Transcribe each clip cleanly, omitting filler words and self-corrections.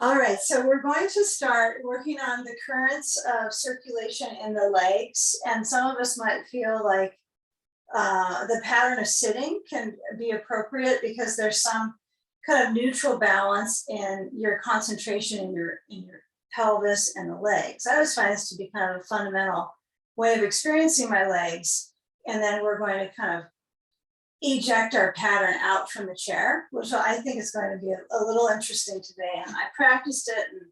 All right, so we're going to start working on the currents of circulation in the legs. And some of us might feel like the pattern of sitting can be appropriate because there's some kind of neutral balance in your concentration in your pelvis and the legs. I always find this to be kind of a fundamental way of experiencing my legs. And then we're going to kind of eject our pattern out from the chair, which I think is going to be a little interesting today. And I practiced it and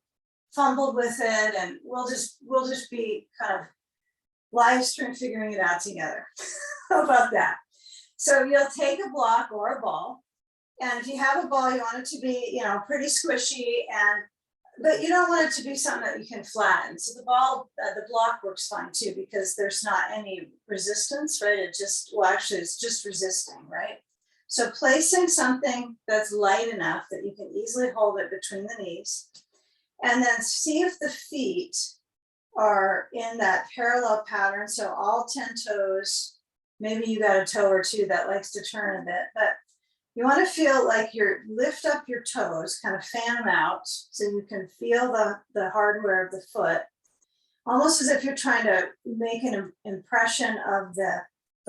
fumbled with it, and we'll just be kind of live stream figuring it out together. How about that? So you'll take a block or a ball, and if you have a ball, you want it to be, pretty squishy, but you don't want it to be something that you can flatten. So the block works fine too, because there's not any resistance, right? It's just resisting, right? So placing something that's light enough that you can easily hold it between the knees, and then see if the feet are in that parallel pattern. So all 10 toes, maybe you got a toe or two that likes to turn a bit, but you want to feel like lift up your toes, kind of fan them out so you can feel the hardware of the foot, almost as if you're trying to make an impression of the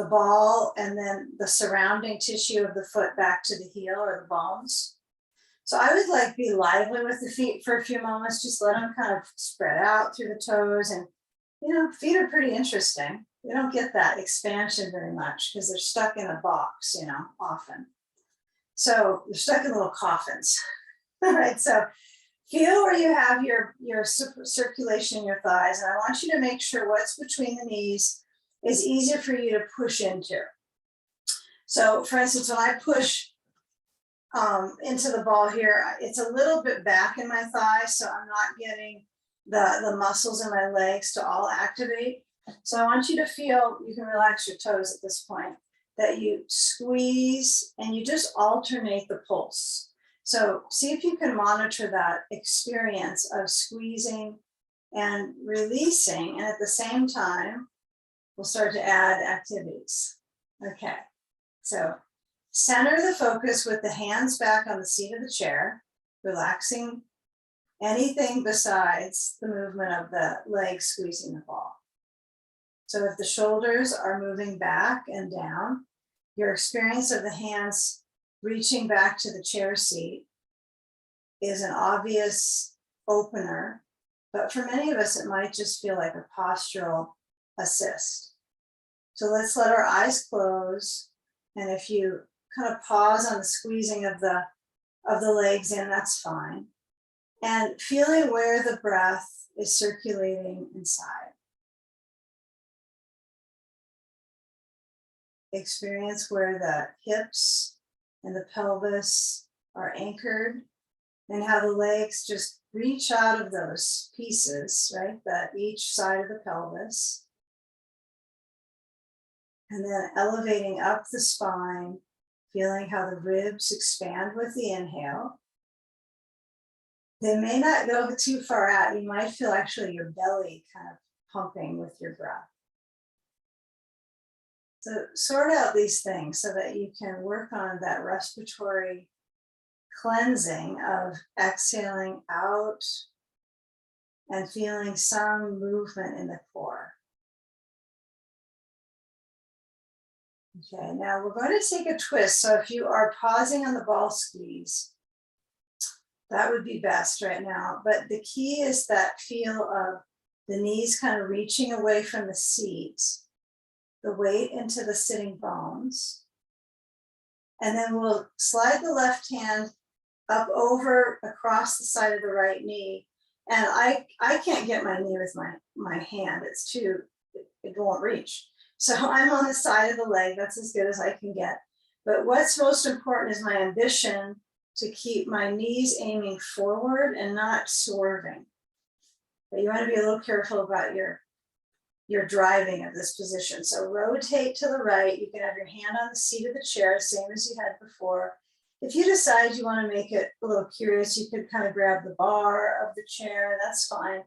ball and then the surrounding tissue of the foot back to the heel or the bones. So I would be lively with the feet for a few moments, just let them kind of spread out through the toes. And, feet are pretty interesting. We don't get that expansion very much because they're stuck in a box, often. So they're stuck in little coffins. All right, so feel where you have your circulation in your thighs, and I want you to make sure what's between the knees is easier for you to push into. So for instance, when I push into the ball here, it's a little bit back in my thigh, so I'm not getting the muscles in my legs to all activate. So I want you to feel, you can relax your toes at this point, that you squeeze and you just alternate the pulse. So see if you can monitor that experience of squeezing and releasing. And at the same time, we'll start to add activities. Okay, so center the focus with the hands back on the seat of the chair, relaxing anything besides the movement of the legs squeezing the ball. So if the shoulders are moving back and down, your experience of the hands reaching back to the chair seat is an obvious opener, but for many of us, it might just feel like a postural assist. So let's let our eyes close. And if you kind of pause on the squeezing of the legs in, that's fine. And feeling where the breath is circulating inside. Experience where the hips and the pelvis are anchored, and how the legs just reach out of those pieces, right? That each side of the pelvis. And then elevating up the spine, feeling how the ribs expand with the inhale. They may not go too far out. You might feel actually your belly kind of pumping with your breath. So sort out these things so that you can work on that respiratory cleansing of exhaling out and feeling some movement in the core. Okay, now we're going to take a twist. So if you are pausing on the ball squeeze, that would be best right now. But the key is that feel of the knees kind of reaching away from the seat, the weight into the sitting bones. And then we'll slide the left hand up over across the side of the right knee. And I can't get my knee with my hand. It won't reach. So I'm on the side of the leg. That's as good as I can get. But what's most important is my ambition to keep my knees aiming forward and not swerving. But you want to be a little careful about your driving of this position. So rotate to the right. You can have your hand on the seat of the chair, same as you had before. If you decide you want to make it a little curious, you could kind of grab the bar of the chair. That's fine.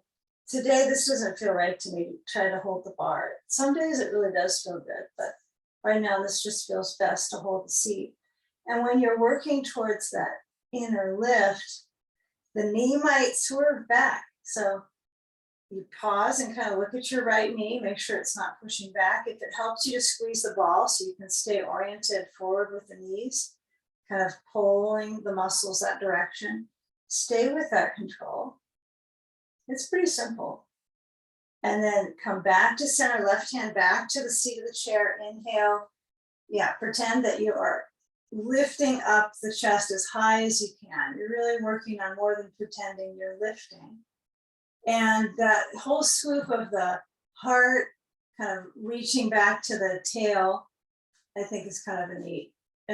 Today, this doesn't feel right to me to try to hold the bar. Some days it really does feel good, but right now this just feels best to hold the seat. And when you're working towards that inner lift, The knee might swerve back. So you pause and kind of look at your right knee, make sure it's not pushing back. If it helps you to squeeze the ball so you can stay oriented forward with the knees, kind of pulling the muscles that direction, stay with that control. It's pretty simple. And then come back to center, left hand back to the seat of the chair. Inhale. Yeah, pretend that you are lifting up the chest as high as you can. You're really working on more than pretending, you're lifting. And that whole swoop of the heart kind of reaching back to the tail, I think is kind of a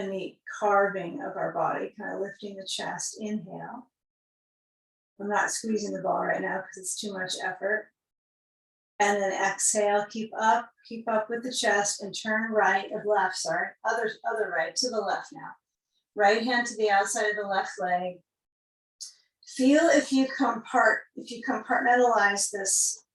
neat carving of our body, kind of lifting the chest. Inhale. I'm not squeezing the ball right now because it's too much effort. And then exhale, keep up with the chest and turn right of left, sorry, other right to the left now. Right hand to the outside of the left leg. Feel if you compartmentalize this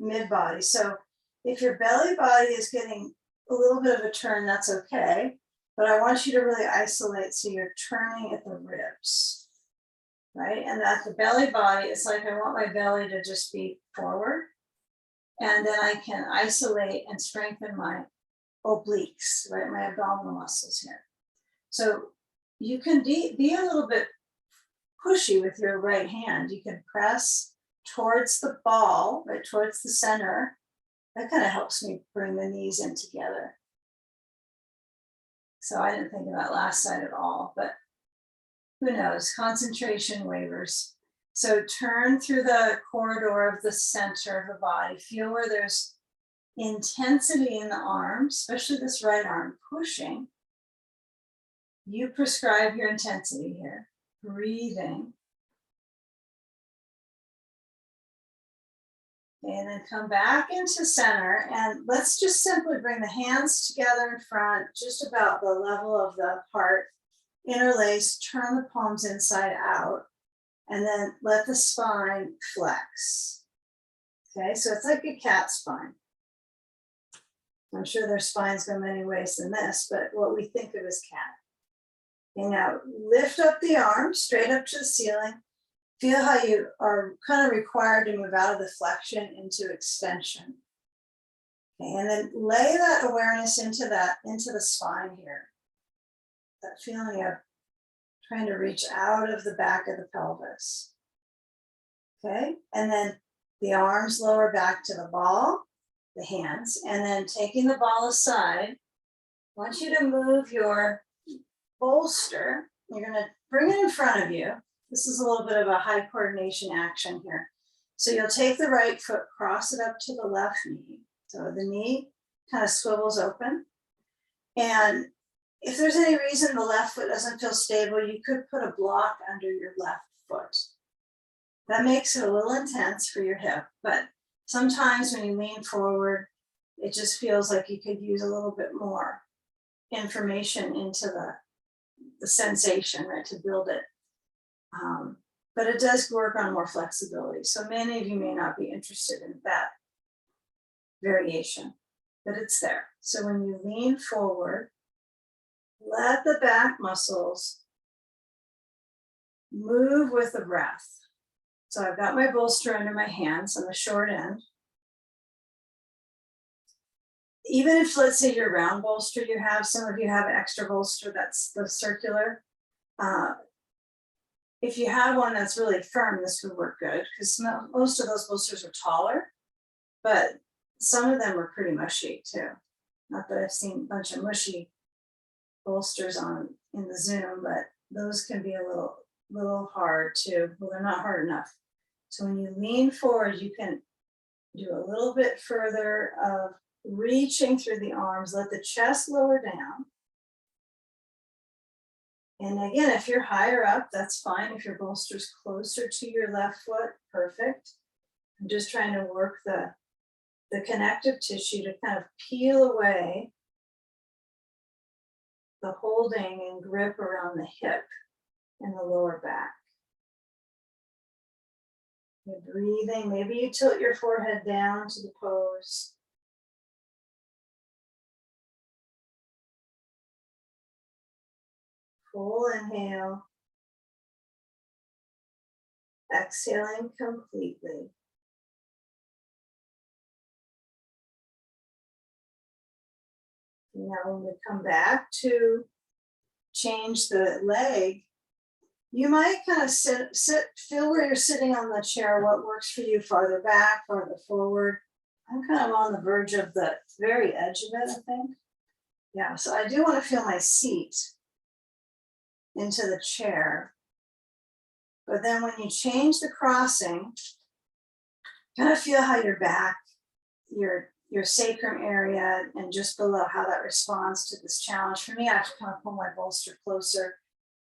mid body. So if your belly body is getting a little bit of a turn, that's okay. But I want you to really isolate so you're turning at the ribs, right? And that the belly body, it's like I want my belly to just be forward. And then I can isolate and strengthen my obliques, right? My abdominal muscles here. So you can be a little bit pushy with your right hand. You can press towards the ball, right, towards the center. That kind of helps me bring the knees in together. So I didn't think of that last side at all, but who knows? Concentration wavers. So turn through the corridor of the center of the body. Feel where there's intensity in the arms, especially this right arm pushing. You prescribe your intensity here. Breathing. And then come back into center, and let's just simply bring the hands together in front, just about the level of the heart. Interlace, turn the palms inside out, and then let the spine flex. Okay, so it's like a cat spine. I'm sure their spines go many ways than this, but what we think of as cat. Okay, now lift up the arms straight up to the ceiling. Feel how you are kind of required to move out of the flexion into extension. Okay, and then lay that awareness into the spine here. That feeling of trying to reach out of the back of the pelvis. Okay, and then the arms lower back to the ball, the hands, and then taking the ball aside, I want you to move your bolster. You're gonna bring it in front of you. This is a little bit of a high coordination action here. So you'll take the right foot, cross it up to the left knee. So the knee kind of swivels open. And if there's any reason the left foot doesn't feel stable, you could put a block under your left foot. That makes it a little intense for your hip, but sometimes when you lean forward, it just feels like you could use a little bit more information into the sensation, right, to build it. But it does work on more flexibility. So many of you may not be interested in that variation, but it's there. So when you lean forward, let the back muscles move with the breath. So I've got my bolster under my hands on the short end. Even if, let's say, your round bolster you have, some of you have an extra bolster that's the circular. If you have one that's really firm, this would work good because most of those bolsters are taller, but some of them are pretty mushy too. Not that I've seen a bunch of mushy bolsters on in the Zoom, but those can be a little hard too. Well, they're not hard enough. So when you lean forward, you can do a little bit further of reaching through the arms, let the chest lower down. And again, if you're higher up, that's fine. If your bolster's closer to your left foot, perfect. I'm just trying to work the connective tissue to kind of peel away the holding and grip around the hip and the lower back. You're breathing, maybe you tilt your forehead down to the pose. Full inhale. exhaling completely. Now when we come back to change the leg, you might kind of sit, feel where you're sitting on the chair, what works for you, farther back, farther forward. I'm kind of on the verge of the very edge of it, I think. Yeah, so I do want to feel my seat into the chair. But then when you change the crossing, kind of feel how your back, your sacrum area, and just below how that responds to this challenge. For me, I have to kind of pull my bolster closer.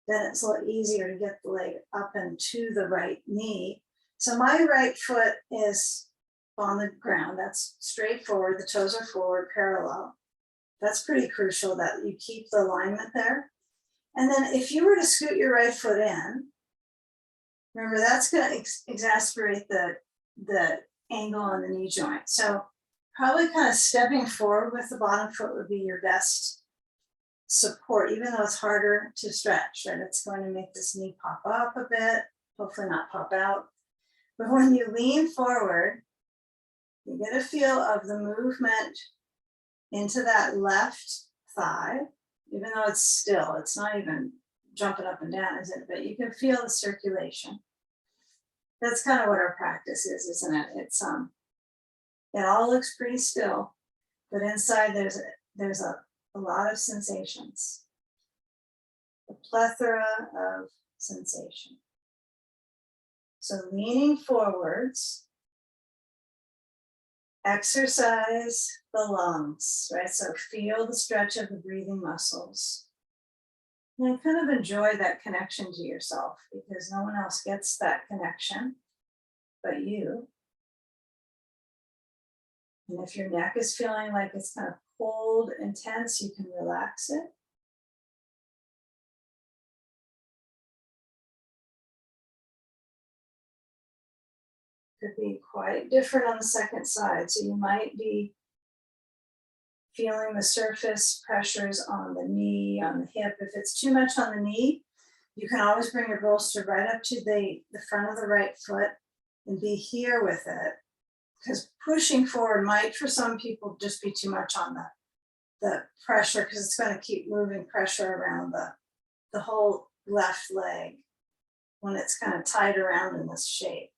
Then it's a little easier to get the leg up and to the right knee. So my right foot is on the ground. That's straight forward. The toes are forward, parallel. That's pretty crucial that you keep the alignment there. And then if you were to scoot your right foot in, remember that's going to exacerbate the angle on the knee joint. So probably kind of stepping forward with the bottom foot would be your best support, even though it's harder to stretch, right? It's going to make this knee pop up a bit, hopefully not pop out. But when you lean forward, you get a feel of the movement into that left thigh, even though it's still, it's not even jumping up and down, is it? But you can feel the circulation. That's kind of what our practice is, isn't it? It's it all looks pretty still, but inside there's a lot of sensations, a plethora of sensation. So leaning forwards, exercise the lungs, right? So feel the stretch of the breathing muscles. And kind of enjoy that connection to yourself, because no one else gets that connection but you. And if your neck is feeling like it's kind of cold and tense, you can relax it. Could be quite different on the second side. So you might be feeling the surface pressures on the knee, on the hip. If it's too much on the knee, you can always bring your bolster right up to the front of the right foot and be here with it. Because pushing forward might, for some people, just be too much on the pressure, because it's going to keep moving pressure around the whole left leg when it's kind of tied around in this shape.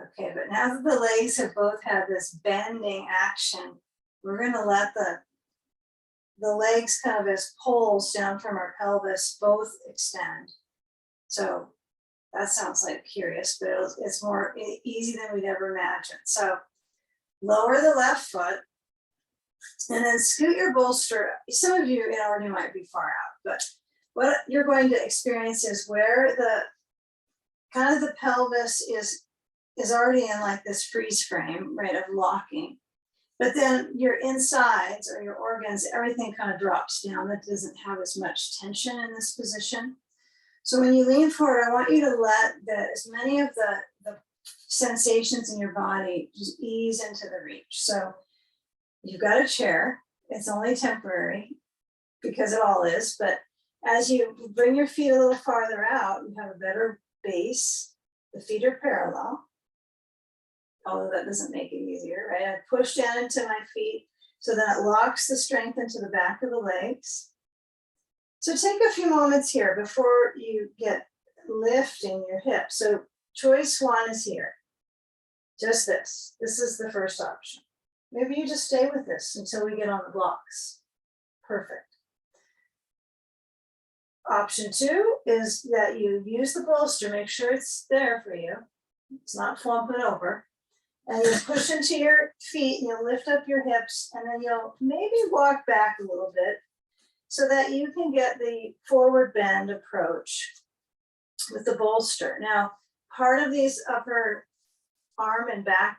Okay, but now that the legs have both had this bending action, we're going to let the legs kind of as poles down from our pelvis both extend. So that sounds like curious, but it's more easy than we'd ever imagine. So lower the left foot and then scoot your bolster. Some of you already might be far out, but what you're going to experience is where the kind of the pelvis is already in like this freeze frame, right, of locking. But then your insides or your organs, everything kind of drops down. That doesn't have as much tension in this position. So when you lean forward, I want you to let as many of the sensations in your body just ease into the reach. So you've got a chair. It's only temporary because it all is. But as you bring your feet a little farther out, you have a better base. The feet are parallel. Although that doesn't make it easier, right? I push down into my feet so that it locks the strength into the back of the legs. So take a few moments here before you get lifting your hips. So choice one is here. Just this. This is the first option. Maybe you just stay with this until we get on the blocks. Perfect. Option two is that you use the bolster, make sure it's there for you. It's not flumping over. And you push into your feet and you'll lift up your hips, and then you'll maybe walk back a little bit so that you can get the forward bend approach with the bolster. Now, part of these upper arm and back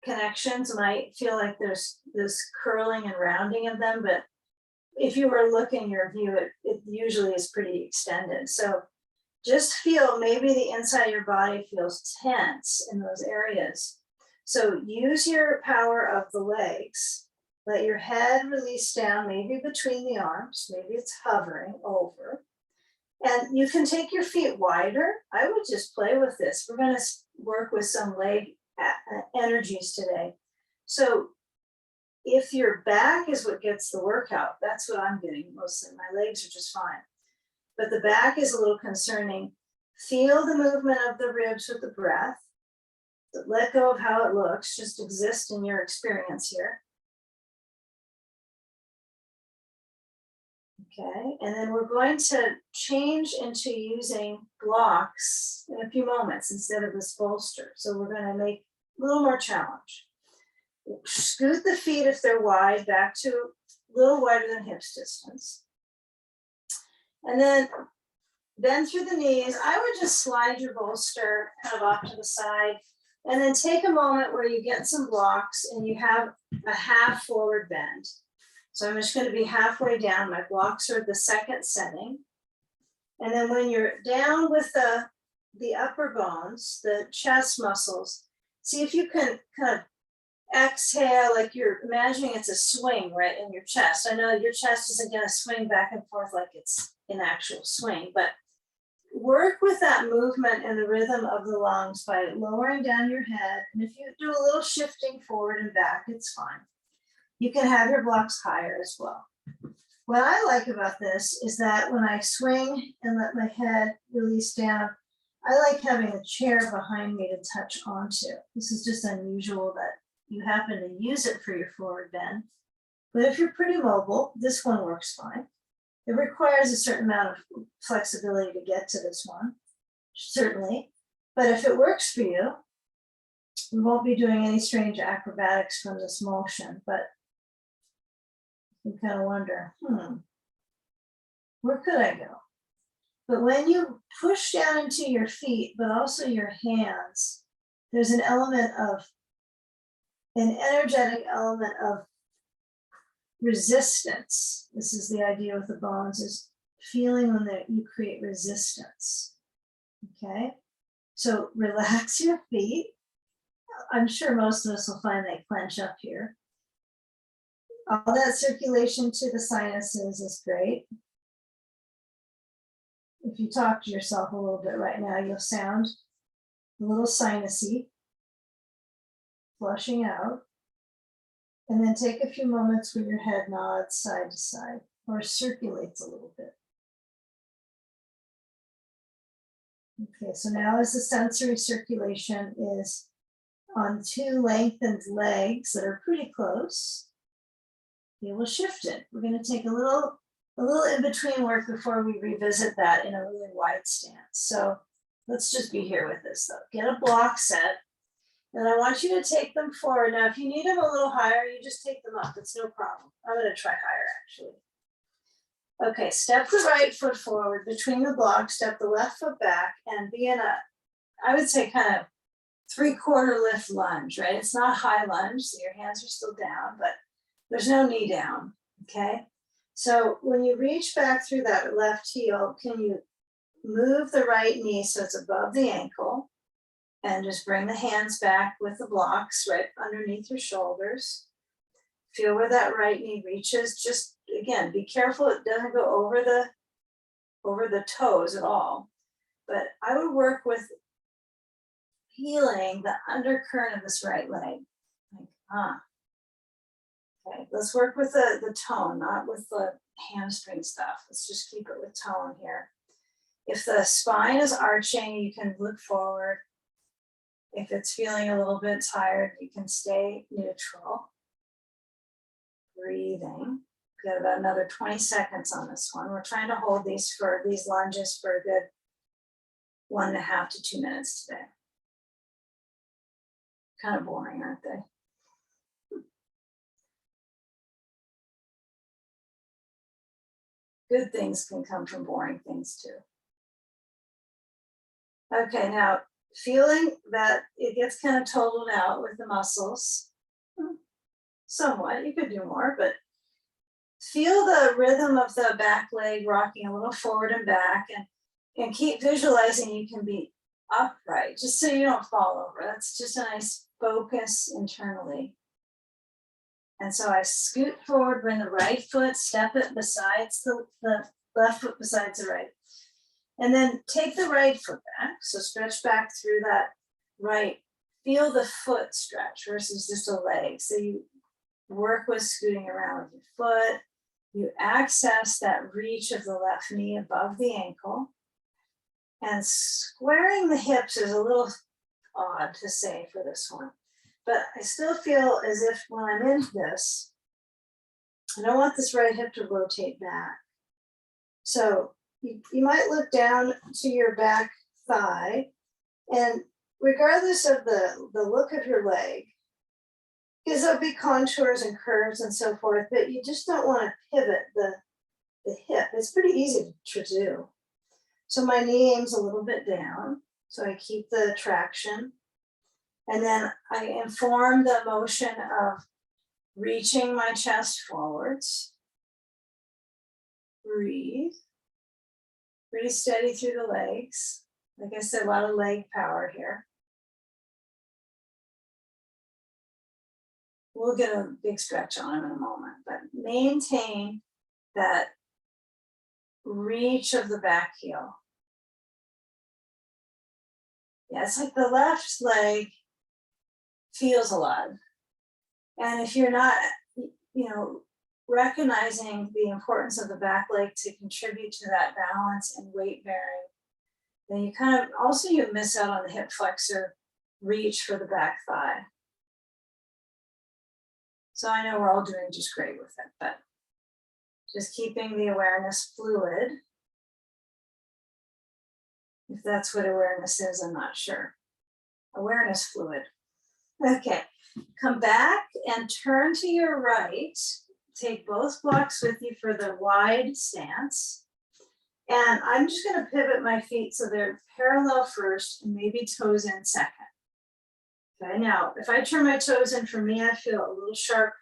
connections might feel like there's this curling and rounding of them, but if you were looking your view, it usually is pretty extended. So just feel maybe the inside of your body feels tense in those areas. So use your power of the legs. Let your head release down, maybe between the arms, maybe it's hovering over. And you can take your feet wider. I would just play with this. We're going to work with some leg energies today. So if your back is what gets the workout, that's what I'm getting mostly. My legs are just fine. But the back is a little concerning. Feel the movement of the ribs with the breath. Let go of how it looks, just exist in your experience here. Okay, and then we're going to change into using blocks in a few moments instead of this bolster. So we're going to make a little more challenge. Scoot the feet if they're wide back to a little wider than hips distance. And then bend through the knees. I would just slide your bolster kind of off to the side and then take a moment where you get some blocks and you have a half forward bend. So I'm just going to be halfway down. My blocks are the second setting. And then when you're down with the upper bones, the chest muscles, see if you can kind of exhale like you're imagining it's a swing right in your chest. I know your chest isn't going to swing back and forth like it's an actual swing, but work with that movement and the rhythm of the lungs by lowering down your head. And if you do a little shifting forward and back, it's fine. You can have your blocks higher as well. What I like about this is that when I swing and let my head release down, I like having a chair behind me to touch onto. This is just unusual that you happen to use it for your forward bend. But if you're pretty mobile, this one works fine. It requires a certain amount of flexibility to get to this one, certainly. But if it works for you, we won't be doing any strange acrobatics from this motion, but you kind of wonder, where could I go? But when you push down into your feet, but also your hands, there's an element of, an energetic element of resistance. This is the idea with the bones, is feeling when you create resistance. Okay, so relax your feet. I'm sure most of us will find they clench up here. All that circulation to the sinuses is great. If you talk to yourself a little bit right now, you'll sound a little sinusy, flushing out. And then take a few moments when your head nods side to side or circulates a little bit. Okay, so now as the sensory circulation is on two lengthened legs that are pretty close, they will shift it. We're going to take a little in-between work before we revisit that in a really wide stance. So let's just be here with this though. Get a block set. And I want you to take them forward. Now, if you need them a little higher, you just take them up. It's no problem. I'm going to try higher, actually. Okay, step the right foot forward between the blocks, step the left foot back, and be in a, I would say, kind of 3/4 lift lunge, right? It's not high lunge, so your hands are still down, but there's no knee down, okay? So when you reach back through that left heel, can you move the right knee so it's above the ankle? And just bring the hands back with the blocks right underneath your shoulders. Feel where that right knee reaches. Just, again, be careful it doesn't go over the toes at all. But I would work with feeling the undercurrent of this right leg. Like, Okay, let's work with the tone, not with the hamstring stuff. Let's just keep it with tone here. If the spine is arching, you can look forward. If it's feeling a little bit tired, you can stay neutral. Breathing. We've got about another 20 seconds on this one. We're trying to hold these lunges for a good 1.5 to 2 minutes today. Kind of boring, aren't they? Good things can come from boring things too. Okay, now feeling that it gets kind of totaled out with the muscles, somewhat, you could do more, but feel the rhythm of the back leg rocking a little forward and back, and keep visualizing you can be upright, just so you don't fall over. That's just a nice focus internally. And so I scoot forward, bring the right foot, step it besides the left foot besides the right. And then take the right foot back. So stretch back through that right. Feel the foot stretch versus just a leg. So you work with scooting around with your foot. You access that reach of the left knee above the ankle. And squaring the hips is a little odd to say for this one. But I still feel as if when I'm in this, I don't want this right hip to rotate back. So you might look down to your back thigh, and regardless of the look of your leg, because there'll be contours and curves and so forth, but you just don't want to pivot the hip. It's pretty easy to do. So my knee aims a little bit down, so I keep the traction. And then I inform the motion of reaching my chest forwards. Breathe. Pretty steady through the legs. Like I said, a lot of leg power here. We'll get a big stretch on them in a moment, but maintain that reach of the back heel. Yeah, it's like the left leg feels a lot. And if you're not, recognizing the importance of the back leg to contribute to that balance and weight bearing, then you miss out on the hip flexor reach for the back thigh. So I know we're all doing just great with it, but just keeping the awareness fluid. If that's what awareness is, I'm not sure. Awareness fluid. Okay, come back and turn to your right. Take both blocks with you for the wide stance. And I'm just going to pivot my feet so they're parallel first and maybe toes in second. Okay, now if I turn my toes in, for me, I feel a little sharp.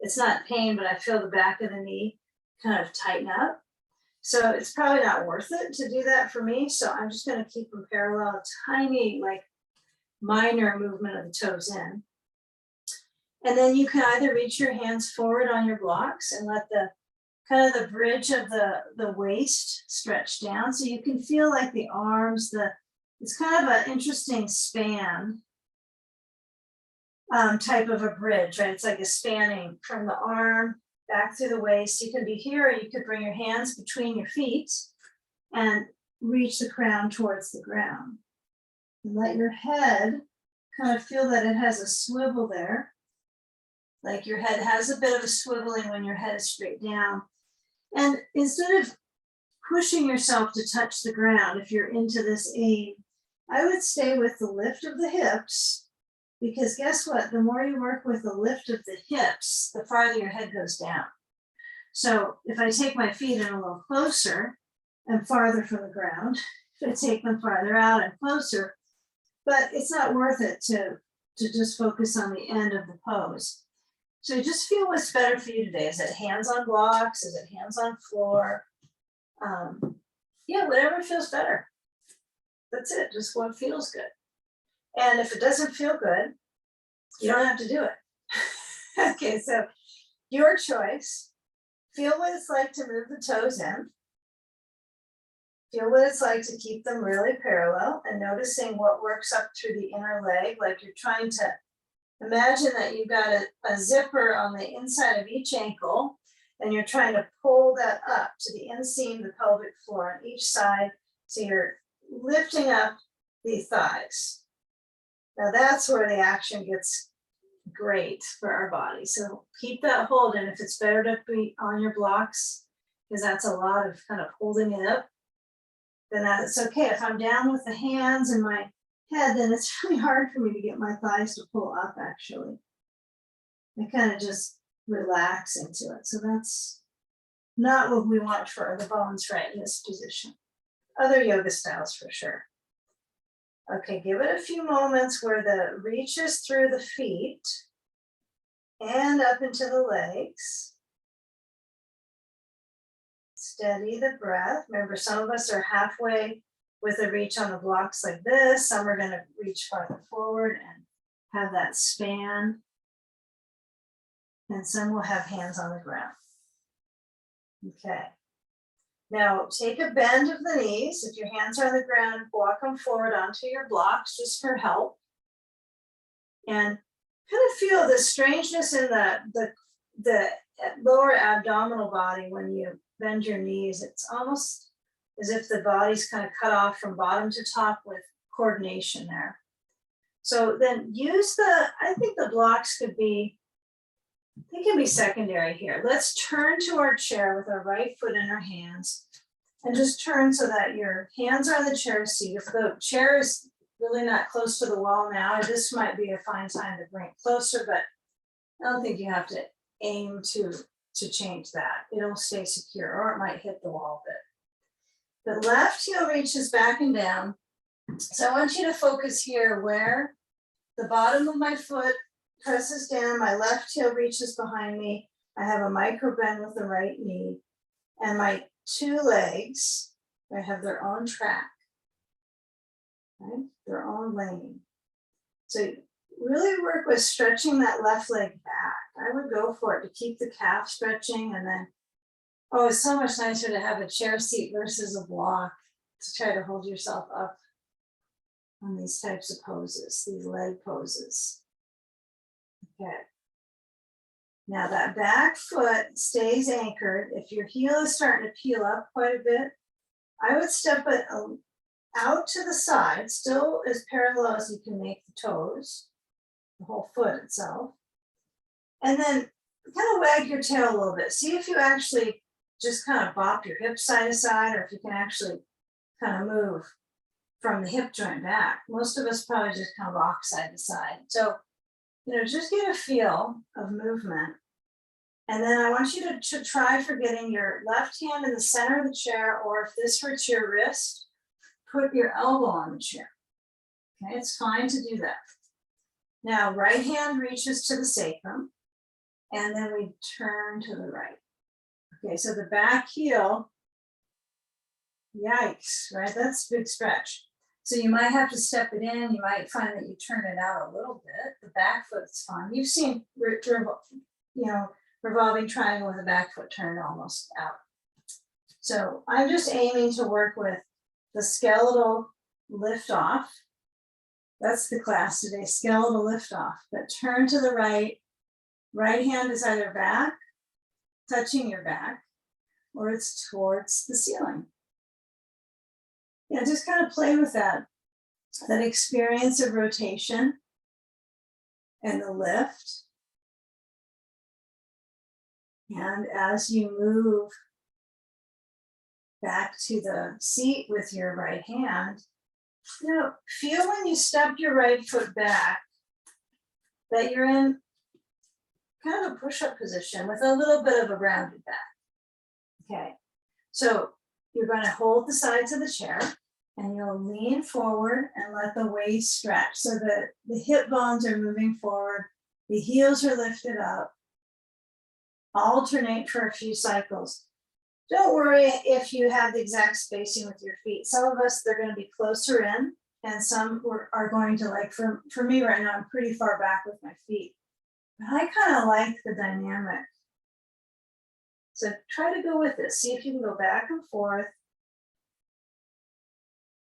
It's not pain, but I feel the back of the knee kind of tighten up. So it's probably not worth it to do that for me. So I'm just going to keep them parallel, a tiny, like minor movement of the toes in. And then you can either reach your hands forward on your blocks and let the kind of the bridge of the waist stretch down. So you can feel like the arms, it's kind of an interesting span type of a bridge, right? It's like a spanning from the arm back through the waist. You can be here, or you could bring your hands between your feet and reach the crown towards the ground. And let your head kind of feel that it has a swivel there. Like your head has a bit of a swiveling when your head is straight down. And instead of pushing yourself to touch the ground, if you're into this aim, I would stay with the lift of the hips, because guess what? The more you work with the lift of the hips, the farther your head goes down. So if I take my feet in a little closer and farther from the ground, if I take them farther out and closer, but it's not worth it to just focus on the end of the pose. So just feel what's better for you today. Is it hands on blocks? Is it hands on floor? Whatever feels better. That's it, just what feels good. And if it doesn't feel good, you don't have to do it. Okay, so your choice. Feel what it's like to move the toes in. Feel what it's like to keep them really parallel and noticing what works up through the inner leg, like you're trying to imagine that you've got a zipper on the inside of each ankle, and you're trying to pull that up to the inseam of the pelvic floor on each side. So you're lifting up the thighs. Now that's where the action gets great for our body. So keep that hold, and if it's better to be on your blocks, because that's a lot of kind of holding it up, then that's okay. If I'm down with the hands and my head, then it's really hard for me to get my thighs to pull up, actually. I kind of just relax into it. So that's not what we want for the bones right in this position. Other yoga styles for sure. Okay, give it a few moments where the reach is through the feet and up into the legs. Steady the breath. Remember, some of us are halfway with a reach on the blocks like this. Some are going to reach farther forward and have that span. And some will have hands on the ground. Okay. Now take a bend of the knees. If your hands are on the ground, walk them forward onto your blocks just for help. And kind of feel the strangeness in the lower abdominal body when you bend your knees. It's almost as if the body's kind of cut off from bottom to top with coordination there. So then use I think the blocks could be, they can be secondary here. Let's turn to our chair with our right foot in our hands and just turn so that your hands are on the chair seat. If the chair is really not close to the wall now, this might be a fine time to bring it closer, but I don't think you have to aim to change that. It'll stay secure, or it might hit the wall a bit. The left heel reaches back and down. So I want you to focus here where the bottom of my foot presses down, my left heel reaches behind me. I have a micro bend with the right knee, and my two legs, I have their own track, right? Their own lane. So really work with stretching that left leg back. I would go for it to keep the calf stretching, and then, oh, it's so much nicer to have a chair seat versus a block to try to hold yourself up on these types of poses, these leg poses. Okay. Now that back foot stays anchored. If your heel is starting to peel up quite a bit, I would step it out to the side, still as parallel as you can make the toes, the whole foot itself. And then kind of wag your tail a little bit. See if you actually just kind of bop your hips side to side, or if you can actually kind of move from the hip joint back. Most of us probably just kind of rock side to side. So, just get a feel of movement. And then I want you to try for getting your left hand in the center of the chair, or if this hurts your wrist, put your elbow on the chair. Okay, it's fine to do that. Now, right hand reaches to the sacrum, and then we turn to the right. Okay, so the back heel, yikes, right? That's a big stretch. So you might have to step it in. You might find that you turn it out a little bit. The back foot's fine. You've seen, revolving triangle with the back foot turned almost out. So I'm just aiming to work with the skeletal lift off. That's the class today, skeletal lift off. But turn to the right. Right hand is either back, touching your back, or it's towards the ceiling. Just kind of play with that experience of rotation and the lift. And as you move back to the seat with your right hand, feel when you step your right foot back that you're in kind of a push-up position with a little bit of a rounded back. Okay, so you're going to hold the sides of the chair, and you'll lean forward and let the waist stretch so that the hip bones are moving forward, the heels are lifted up. Alternate for a few cycles. Don't worry if you have the exact spacing with your feet. Some of us, they're going to be closer in, and some are going to, like, for me right now, I'm pretty far back with my feet. But I kind of like the dynamic. So try to go with it. See if you can go back and forth.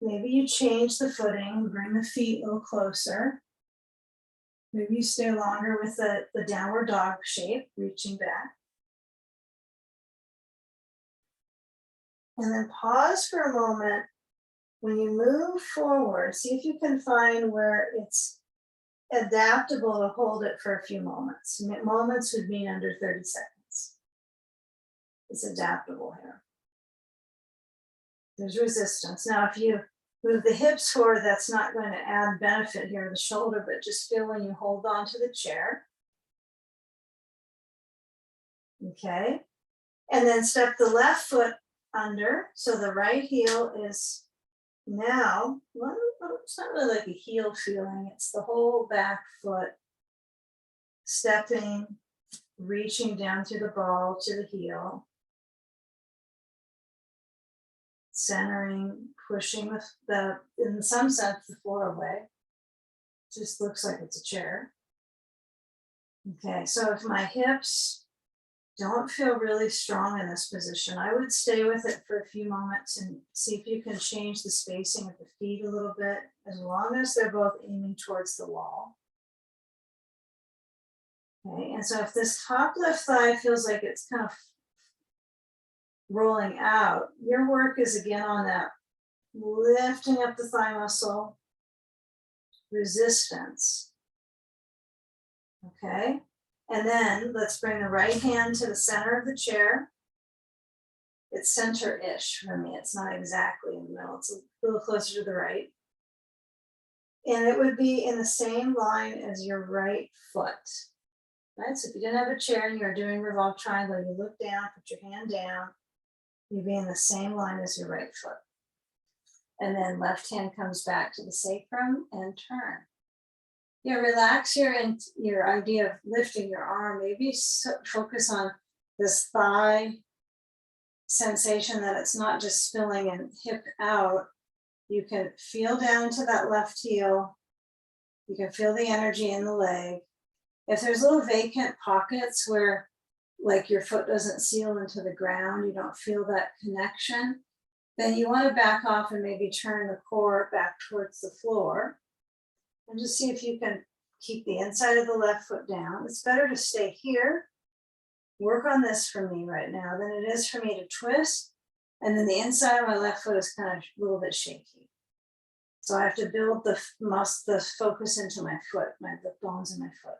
Maybe you change the footing, bring the feet a little closer. Maybe you stay longer with the downward dog shape, reaching back. And then pause for a moment. When you move forward, see if you can find where it's adaptable to hold it for a few moments. Moments would mean under 30 seconds. It's adaptable here. There's resistance. Now, if you move the hips forward, that's not going to add benefit here to the shoulder, but just feel when you hold on to the chair. Okay. And then step the left foot under. So the right heel is now, well, it's not really like a heel feeling. It's the whole back foot stepping, reaching down through the ball to the heel. Centering, pushing in some sense, the floor away. Just looks like it's a chair. Okay, so if my hips don't feel really strong in this position. I would stay with it for a few moments and see if you can change the spacing of the feet a little bit, as long as they're both aiming towards the wall. Okay, and so if this top left thigh feels like it's kind of rolling out, your work is again on that lifting up the thigh muscle, resistance. Okay, and then let's bring the right hand to the center of the chair. It's center-ish for me. It's not exactly in the middle. It's a little closer to the right. And it would be in the same line as your right foot. Right? So if you didn't have a chair and you're doing revolve triangle, you look down, put your hand down, you'd be in the same line as your right foot. And then left hand comes back to the sacrum and turn. Yeah, relax your idea of lifting your arm. Maybe focus on this thigh sensation, that it's not just spilling and hip out. You can feel down to that left heel. You can feel the energy in the leg. If there's little vacant pockets where like your foot doesn't seal into the ground, you don't feel that connection, then you want to back off and maybe turn the core back towards the floor. And just see if you can keep the inside of the left foot down. It's better to stay here. Work on this for me right now than it is for me to twist. And then the inside of my left foot is kind of a little bit shaky. So I have to build the focus into my foot, the bones in my foot.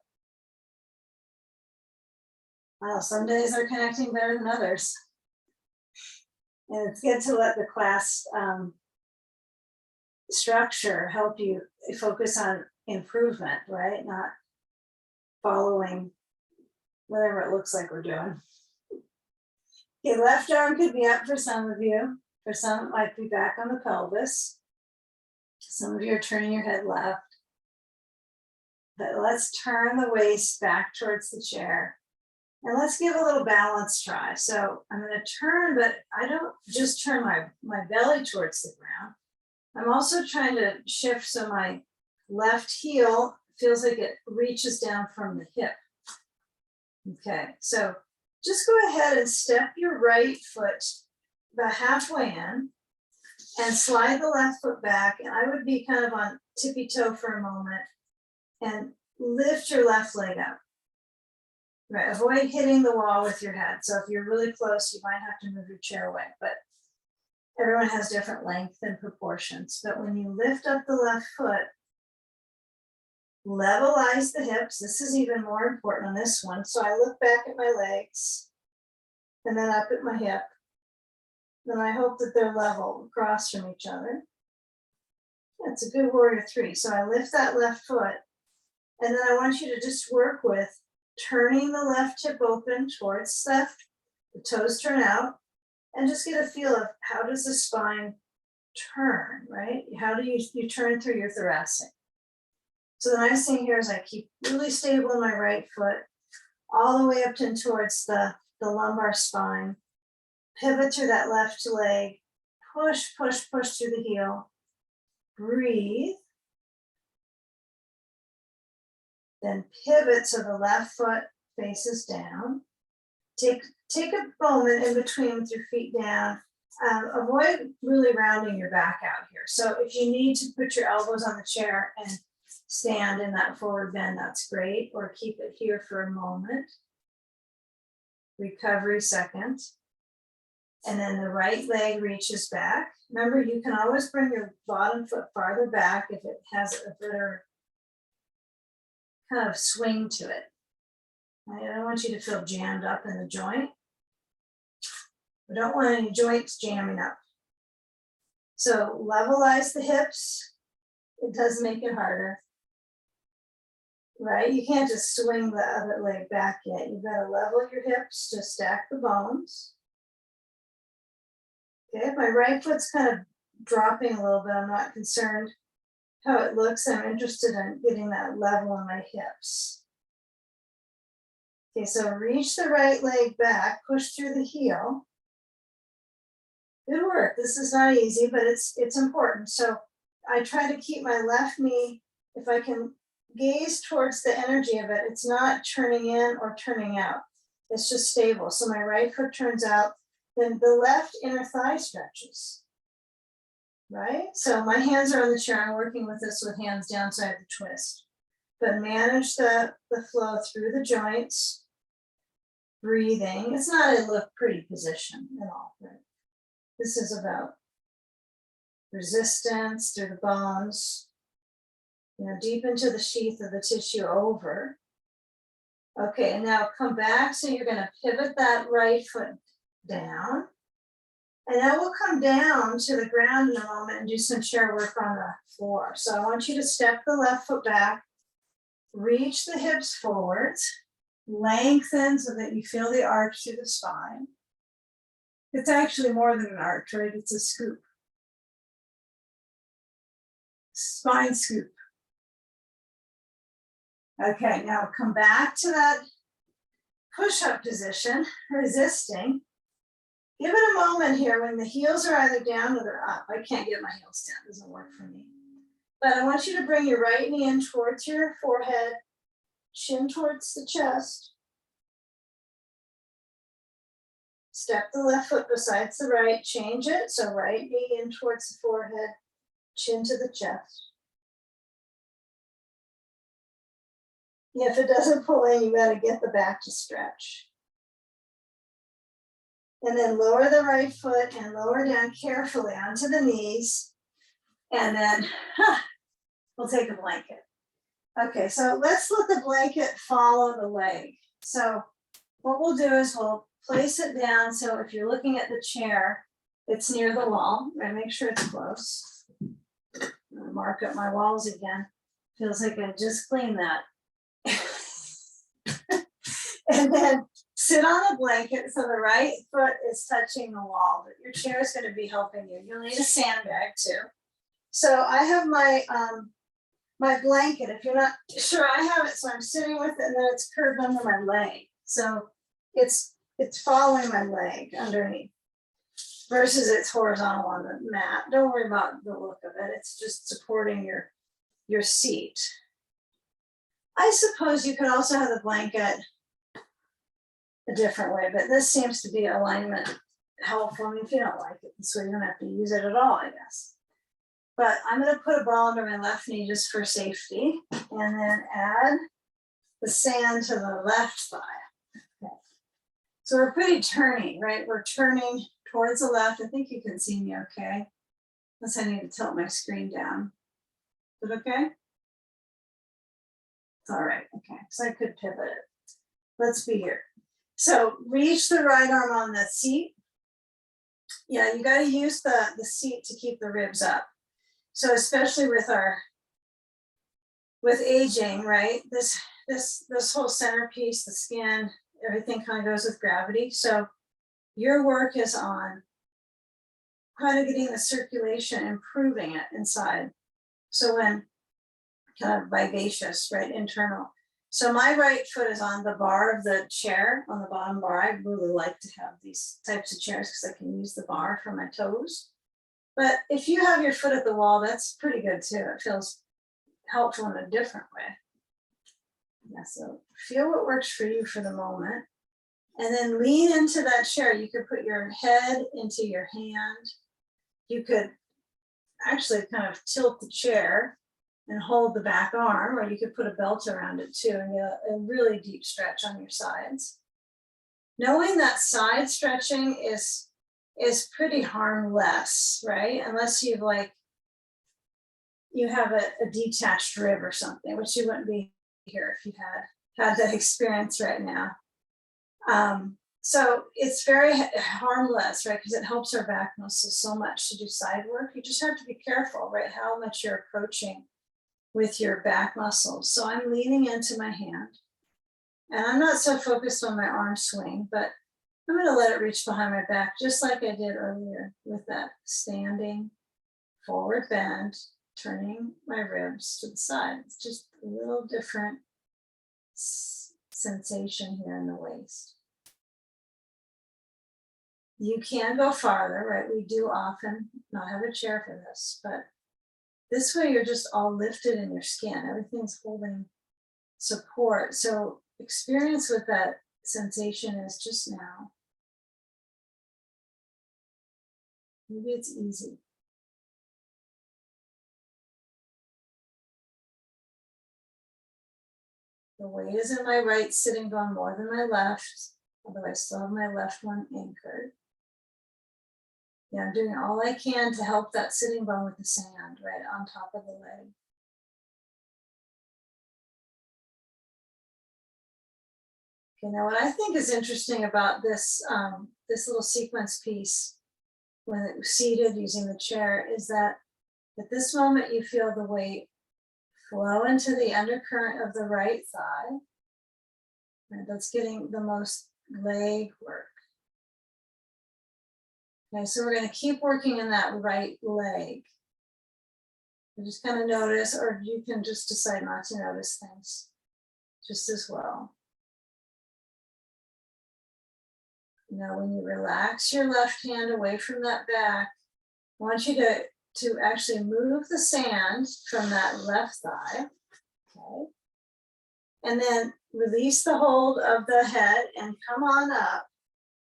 Wow, some days are connecting better than others. And it's good to let the class structure help you focus on improvement, right? Not following whatever it looks like we're doing. Okay, left arm could be up for some of you. For some, it might be back on the pelvis. Some of you are turning your head left. But let's turn the waist back towards the chair. And let's give a little balance try. So I'm going to turn, but I don't just turn my belly towards the ground. I'm also trying to shift so my left heel feels like it reaches down from the hip. Okay, so just go ahead and step your right foot about halfway in and slide the left foot back. And I would be kind of on tippy toe for a moment and lift your left leg up. Right, avoid hitting the wall with your head. So if you're really close, you might have to move your chair away, but everyone has different length and proportions. But when you lift up the left foot, levelize the hips. This is even more important on this one. So I look back at my legs and then up at my hip. Then I hope that they're level across from each other. That's a good warrior three. So I lift that left foot, and then I want you to just work with turning the left hip open towards left, the toes turn out, and just get a feel of how does the spine turn, right? How do you turn through your thoracic? So the nice thing here is I keep really stable in my right foot, all the way up and towards the lumbar spine. Pivot through that left leg, push, push, push through the heel. Breathe. Then pivot so the left foot faces down. Take a moment in between with your feet down. Avoid really rounding your back out here. So if you need to put your elbows on the chair and stand in that forward bend, that's great, or keep it here for a moment. Recovery second. And then the right leg reaches back. Remember, you can always bring your bottom foot farther back if it has a better kind of swing to it. I don't want you to feel jammed up in the joint. We don't want any joints jamming up. So levelize the hips. It does make it harder, right? You can't just swing the other leg back yet. You've got to level your hips to stack the bones. Okay, if my right foot's kind of dropping a little bit, I'm not concerned how it looks. I'm interested in getting that level in my hips. Okay, so reach the right leg back, push through the heel. Good work. This is not easy, but it's important. So I try to keep my left knee, if I can gaze towards the energy of it, it's not turning in or turning out. It's just stable. So my right foot turns out, then the left inner thigh stretches. Right? So my hands are on the chair. I'm working with this with hands down so I have the twist. But manage the flow through the joints. Breathing. It's not a look pretty position at all. Right? This is about resistance through the bones, deep into the sheath of the tissue over. Okay, and now come back. So you're going to pivot that right foot down. And then we'll come down to the ground in a moment and do some chair work on the floor. So I want you to step the left foot back, reach the hips forwards, lengthen so that you feel the arch through the spine. It's actually more than an arch, right? It's a scoop. Spine scoop. Okay, now come back to that push-up position, resisting. Give it a moment here when the heels are either down or they're up. I can't get my heels down, it doesn't work for me. But I want you to bring your right knee in towards your forehead, chin towards the chest. Step the left foot besides the right, change it. So right knee in towards the forehead, chin to the chest. If it doesn't pull in, you gotta get the back to stretch. And then lower the right foot and lower down carefully onto the knees. And then we'll take a blanket. Okay, so let's let the blanket follow the leg. So what we'll do is we'll place it down. So if you're looking at the chair, it's near the wall. Right, make sure it's close. I'm gonna mark up my walls again. Feels like I just cleaned that. And then sit on a blanket so the right foot is touching the wall, but your chair is going to be helping you. You'll need a sandbag too. So I have my my blanket. If you're not sure, I have it, so I'm sitting with it, and then it's curved under my leg. So it's following my leg underneath versus it's horizontal on the mat. Don't worry about the look of it. It's just supporting your seat. I suppose you could also have the blanket a different way, but this seems to be alignment helpful. I mean, if you don't like it this way, you don't have to use it at all, I guess. But I'm going to put a ball under my left knee just for safety, and then add the sand to the left thigh. Okay. So we're pretty turning, right? We're turning towards the left. I think you can see me okay. Unless I need to tilt my screen down. Is it okay? It's all right, okay. So I could pivot it. Let's be here. So reach the right arm on the seat. Yeah, you got to use the seat to keep the ribs up. So especially with aging, right? This whole centerpiece, the skin, everything kind of goes with gravity. So your work is on kind of getting the circulation, improving it inside. So when kind of vivacious, right, internal. So my right foot is on the bar of the chair, on the bottom bar. I really like to have these types of chairs because I can use the bar for my toes. But if you have your foot at the wall, that's pretty good too. It feels helpful in a different way. Yeah, so feel what works for you for the moment. And then lean into that chair. You could put your head into your hand. You could actually kind of tilt the chair and hold the back arm, or you could put a belt around it too and get a really deep stretch on your sides. Knowing that side stretching is pretty harmless, right? Unless you have a detached rib or something, which you wouldn't be here if you had that experience right now. So it's very harmless, right? Because it helps our back muscles so much to do side work. You just have to be careful, right? How much you're approaching with your back muscles. So I'm leaning into my hand, and I'm not so focused on my arm swing, but I'm going to let it reach behind my back, just like I did earlier with that standing forward bend, turning my ribs to the side. It's just a little different sensation here in the waist. You can go farther, right? We do often not have a chair for this, but this way you're just all lifted in your skin. Everything's holding support. So experience what that sensation is just now. Maybe it's easy. The weight is in my right sitting bone more than my left, although I still have my left one anchored. Yeah, I'm doing all I can to help that sitting bone with the sand right on top of the leg. Okay, now what I think is interesting about this, this little sequence piece, when it was seated using the chair, is that at this moment you feel the weight flow into the undercurrent of the right thigh. And that's getting the most leg work. Okay, so we're going to keep working in that right leg. You just kind of notice, or you can just decide not to notice things just as well. Now, when you relax your left hand away from that back, I want you to actually move the sand from that left thigh. Okay. And then release the hold of the head and come on up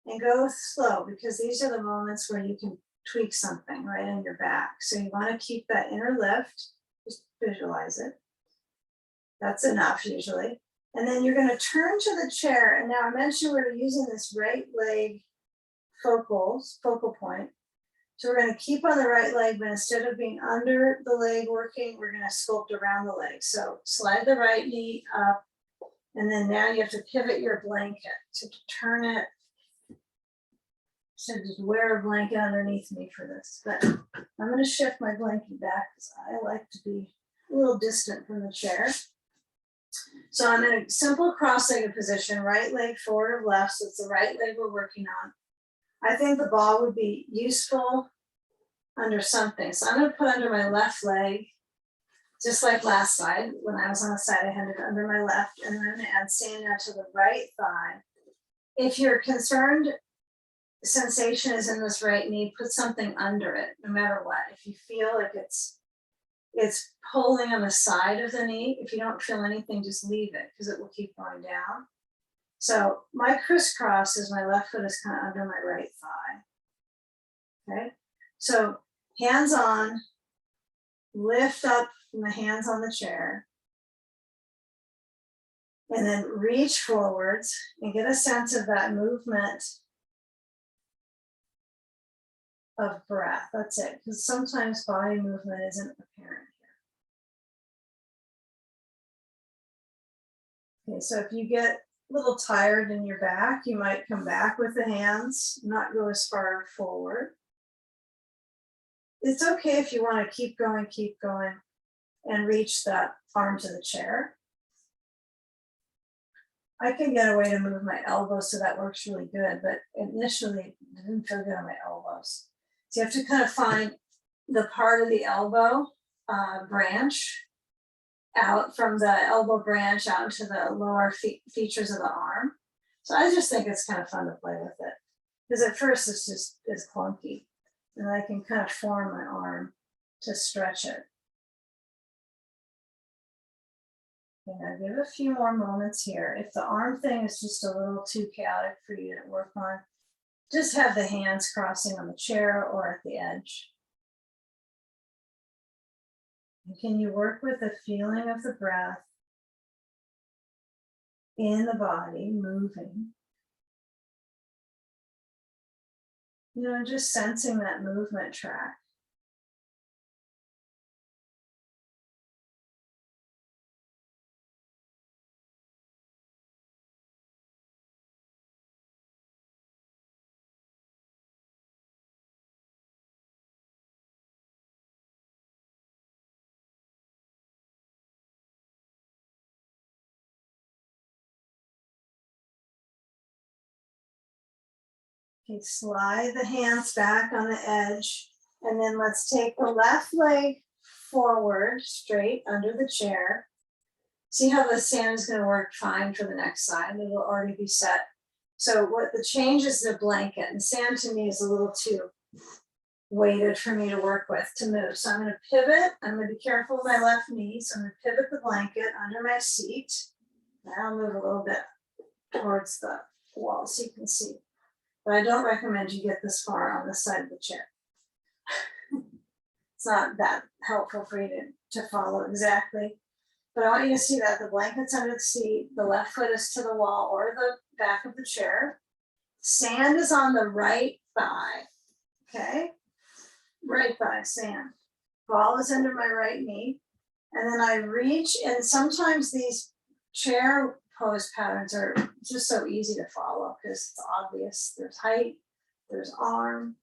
and go slow, because these are the moments where you can tweak something right in your back. So you want to keep that inner lift, just visualize it. That's enough usually. And then you're going to turn to the chair. And now I mentioned we're using this right leg focal point. So we're going to keep on the right leg, but instead of being under the leg working, we're going to sculpt around the leg. So slide the right knee up, and then now you have to pivot your blanket to turn it. Should just wear a blanket underneath me for this, but I'm going to shift my blanket back because I like to be a little distant from the chair. So I'm in a simple cross-legged position, right leg forward or left, so it's the right leg we're working on. I think the ball would be useful under something. So I'm going to put under my left leg, just like last side. When I was on the side, I had it under my left, and then I'm going to add sand now to the right thigh. If you're concerned sensation is in this right knee, put something under it, no matter what. If you feel like it's pulling on the side of the knee, if you don't feel anything, just leave it, because it will keep going down. So my crisscross is my left foot is kind of under my right thigh. Okay, so hands on, lift up from the hands on the chair, and then reach forwards and get a sense of that movement of breath. That's it, because sometimes body movement isn't apparent here. Okay, so if you get a little tired in your back, you might come back with the hands, not go as far forward. It's okay if you want to keep going and reach that arm to the chair. I can get a way to move my elbows, so that works really good, but initially it didn't feel good on my elbows. So you have to kind of find the part of the elbow branch out from the elbow branch out into the lower features of the arm. So I just think it's kind of fun to play with it, because at first it's clunky, and I can kind of form my arm to stretch it. Okay, now give a few more moments here. If the arm thing is just a little too chaotic for you to work on, just have the hands crossing on the chair or at the edge. And can you work with the feeling of the breath in the body moving? You know, just sensing that movement track. Okay, slide the hands back on the edge, and then let's take the left leg forward, straight under the chair. See how the sand is going to work fine for the next side. It will already be set. So what the change is the blanket, and sand to me is a little too weighted for me to work with to move. So I'm going to pivot. I'm going to be careful with my left knee. So I'm going to pivot the blanket under my seat. Now I'll move a little bit towards the wall so you can see. But I don't recommend you get this far on the side of the chair. It's not that helpful for you to follow exactly. But I want you to see that the blanket's under the seat, the left foot is to the wall or the back of the chair. Sand is on the right thigh, okay? Right thigh, sand. Ball is under my right knee. And then I reach, and sometimes these chair pose patterns are just so easy to follow because it's obvious. There's height, there's arm,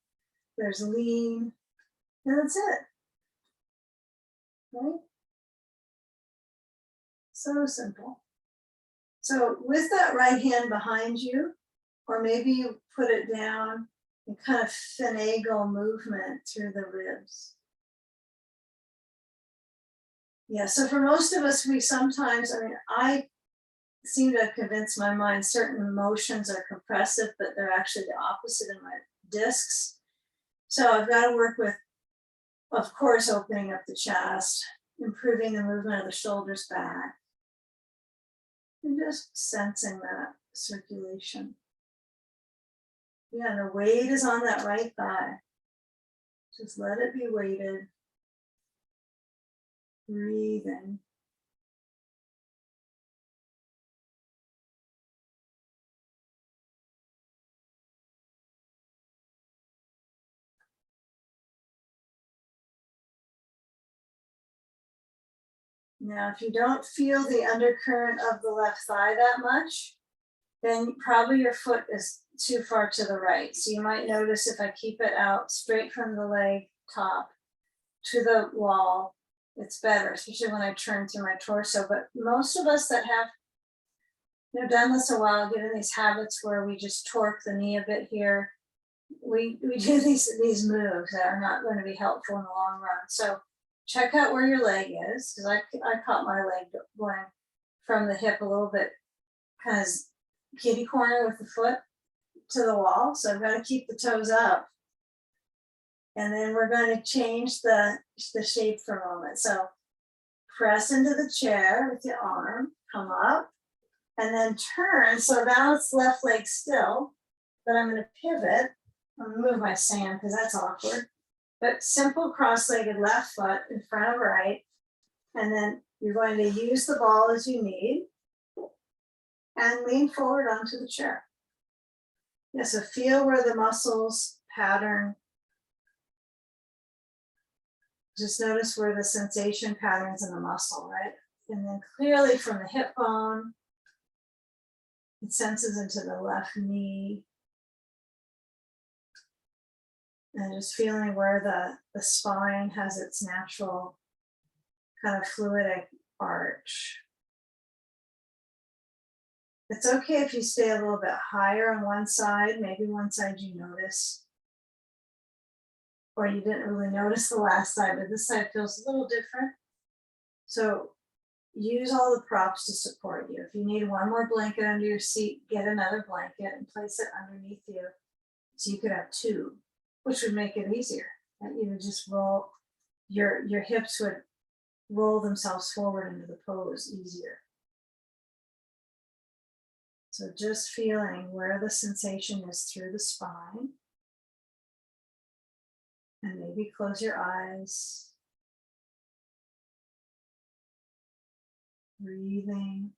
there's lean, and that's it. Right? So simple. So with that right hand behind you, or maybe you put it down and kind of finagle movement through the ribs. Yeah, so for most of us, we sometimes, I mean, I seem to have convinced my mind certain emotions are compressive, but they're actually the opposite in my discs. So I've got to work with, of course, opening up the chest, improving the movement of the shoulders back, and just sensing that circulation. Yeah, the weight is on that right thigh. Just let it be weighted. Breathing. Now, if you don't feel the undercurrent of the left thigh that much, then probably your foot is too far to the right. So you might notice if I keep it out straight from the leg top to the wall, it's better, especially when I turn through my torso. But most of us that have done this a while, get in these habits where we just torque the knee a bit here. We do these moves that are not going to be helpful in the long run. So check out where your leg is, because I caught my leg going from the hip a little bit, kind of kitty corner with the foot to the wall. So I've got to keep the toes up. And then we're going to change the shape for a moment. So press into the chair with your arm, come up, and then turn. So now it's left leg still, but I'm going to pivot. I'm going to move my sand because that's awkward. But simple cross-legged left foot in front of right. And then you're going to use the ball as you need and lean forward onto the chair. Yeah, so feel where the muscles pattern. Just notice where the sensation patterns in the muscle, right? And then clearly from the hip bone, it senses into the left knee. And just feeling where the spine has its natural kind of fluidic arch. It's okay if you stay a little bit higher on one side, maybe one side you notice, or you didn't really notice the last side, but this side feels a little different. So use all the props to support you. If you need one more blanket under your seat, get another blanket and place it underneath you. So you could have two, which would make it easier. And you would just roll, your hips would roll themselves forward into the pose easier. So just feeling where the sensation is through the spine. And maybe close your eyes. Breathing.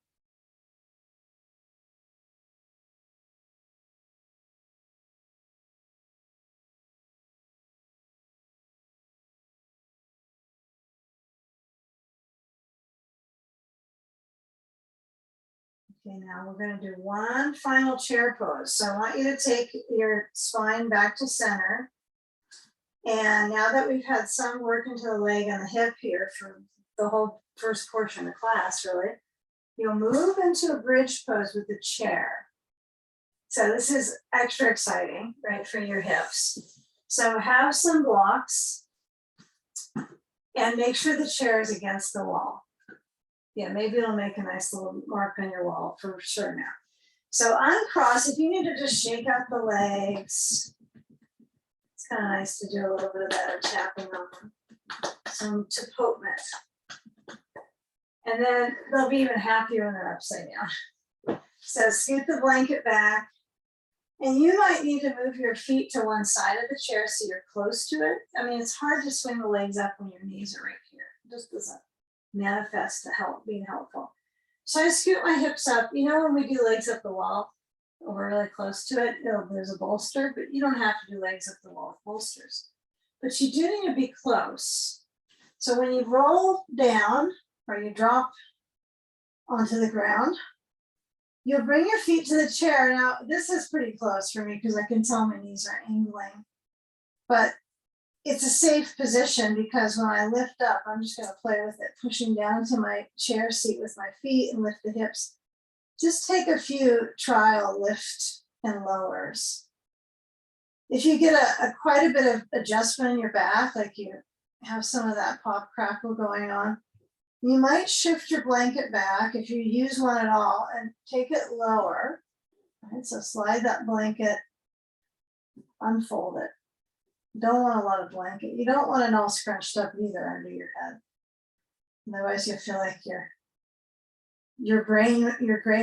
Okay, now we're going to do one final chair pose. So I want you to take your spine back to center. And now that we've had some work into the leg and the hip here for the whole first portion of class, really, you'll move into a bridge pose with the chair. So this is extra exciting, right, for your hips. So have some blocks and make sure the chair is against the wall. Yeah, maybe it'll make a nice little mark on your wall for sure now. So uncross, if you need to just shake out the legs, it's kind of nice to do a little bit of that or tapping on them. Some tapotement. And then they'll be even happier when they're upside down. So scoot the blanket back, And you might need to move your feet to one side of the chair so you're close to it. I mean, it's hard to swing the legs up when your knees are right here. It just doesn't manifest to help being helpful. So I scoot my hips up. You know, when we do legs up the wall, we're really close to it, there's a bolster, but you don't have to do legs up the wall with bolsters. But you do need to be close. So when you roll down or you drop onto the ground, you'll bring your feet to the chair. Now, this is pretty close for me because I can tell my knees are angling, but it's a safe position because when I lift up, I'm just going to play with it, pushing down to my chair seat with my feet and lift the hips. Just take a few trial lift and lowers. If you get quite a bit of adjustment in your back, like you have some of that pop crackle going on, you might shift your blanket back if you use one at all and take it lower. Right, so slide that blanket, unfold it. Don't want a lot of blanket. You don't want it all scrunched up either under your head. Otherwise you'll feel like your gray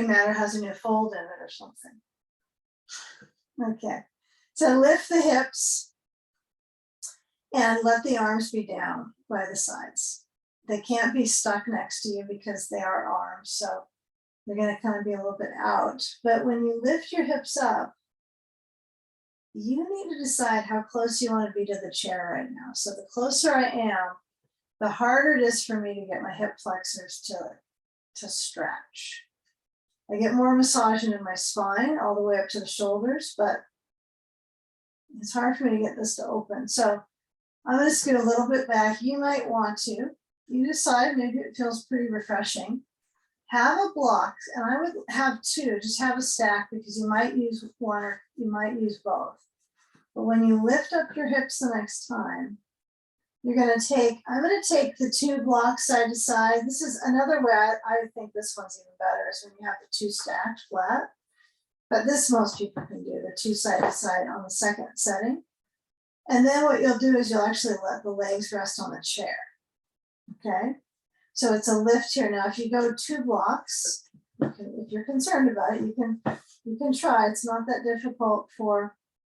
matter has a new fold in it or something. Okay, so lift the hips and let the arms be down by the sides. They can't be stuck next to you because they are arms, so they're going to kind of be a little bit out. But when you lift your hips up, you need to decide how close you want to be to the chair right now. So the closer I am, the harder it is for me to get my hip flexors to stretch. I get more massage into my spine all the way up to the shoulders, but it's hard for me to get this to open. So I'm going to scoot a little bit back. You might want to. You decide, maybe it feels pretty refreshing. Have a block, and I would have two, just have a stack because you might use one or you might use both. But when you lift up your hips the next time, I'm going to take the two blocks side to side. This is another way I think this one's even better is when you have the two stacked flat. But this most people can do, the two side to side on the second setting. And then what you'll do is you'll actually let the legs rest on the chair. Okay, so it's a lift here. Now, if you go two blocks, if you're concerned about it, you can try. It's not that difficult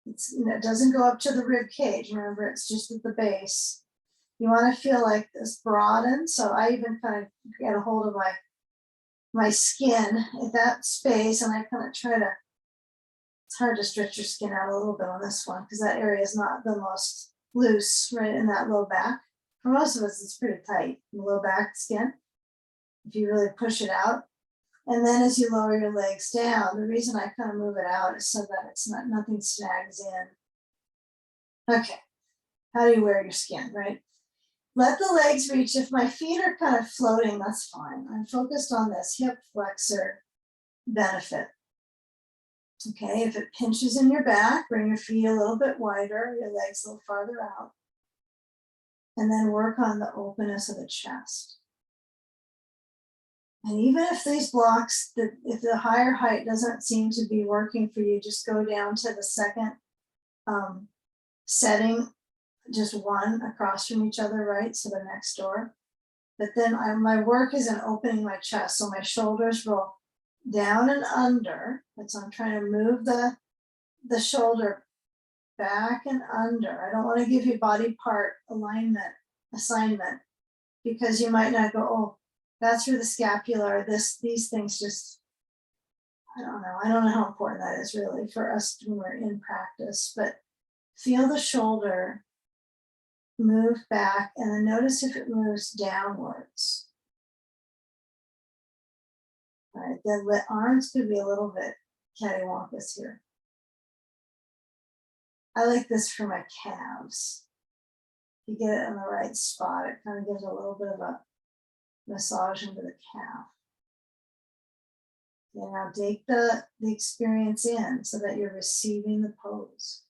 it doesn't go up to the rib cage. Remember, it's just at the base. You want to feel like this broaden. So I even kind of get a hold of my skin at that space, and I kind of try to, it's hard to stretch your skin out a little bit on this one because that area is not the most loose right in that low back. For most of us, it's pretty tight, the low back skin, if you really push it out. And then as you lower your legs down, the reason I kind of move it out is so that it's nothing snags in. Okay, how do you wear your skin, right? Let the legs reach. If my feet are kind of floating, that's fine. I'm focused on this hip flexor benefit. Okay, if it pinches in your back, bring your feet a little bit wider, your legs a little farther out. And then work on the openness of the chest. And even if these blocks, if the higher height doesn't seem to be working for you, just go down to the second setting, just one across from each other, right? So they're next door. But then my work is in opening my chest. So my shoulders roll down and under. And so I'm trying to move the shoulder back and under. I don't want to give you body part assignment because you might not go, oh, that's where the scapula, these things just, I don't know how important that is really for us when we're in practice, but feel the shoulder move back and then notice if it moves downwards. All right, the arms could be a little bit cattywampus here. I like this for my calves. If you get it in the right spot, it kind of gives a little bit of a massage into the calf. Okay, now take the experience in so that you're receiving the pose.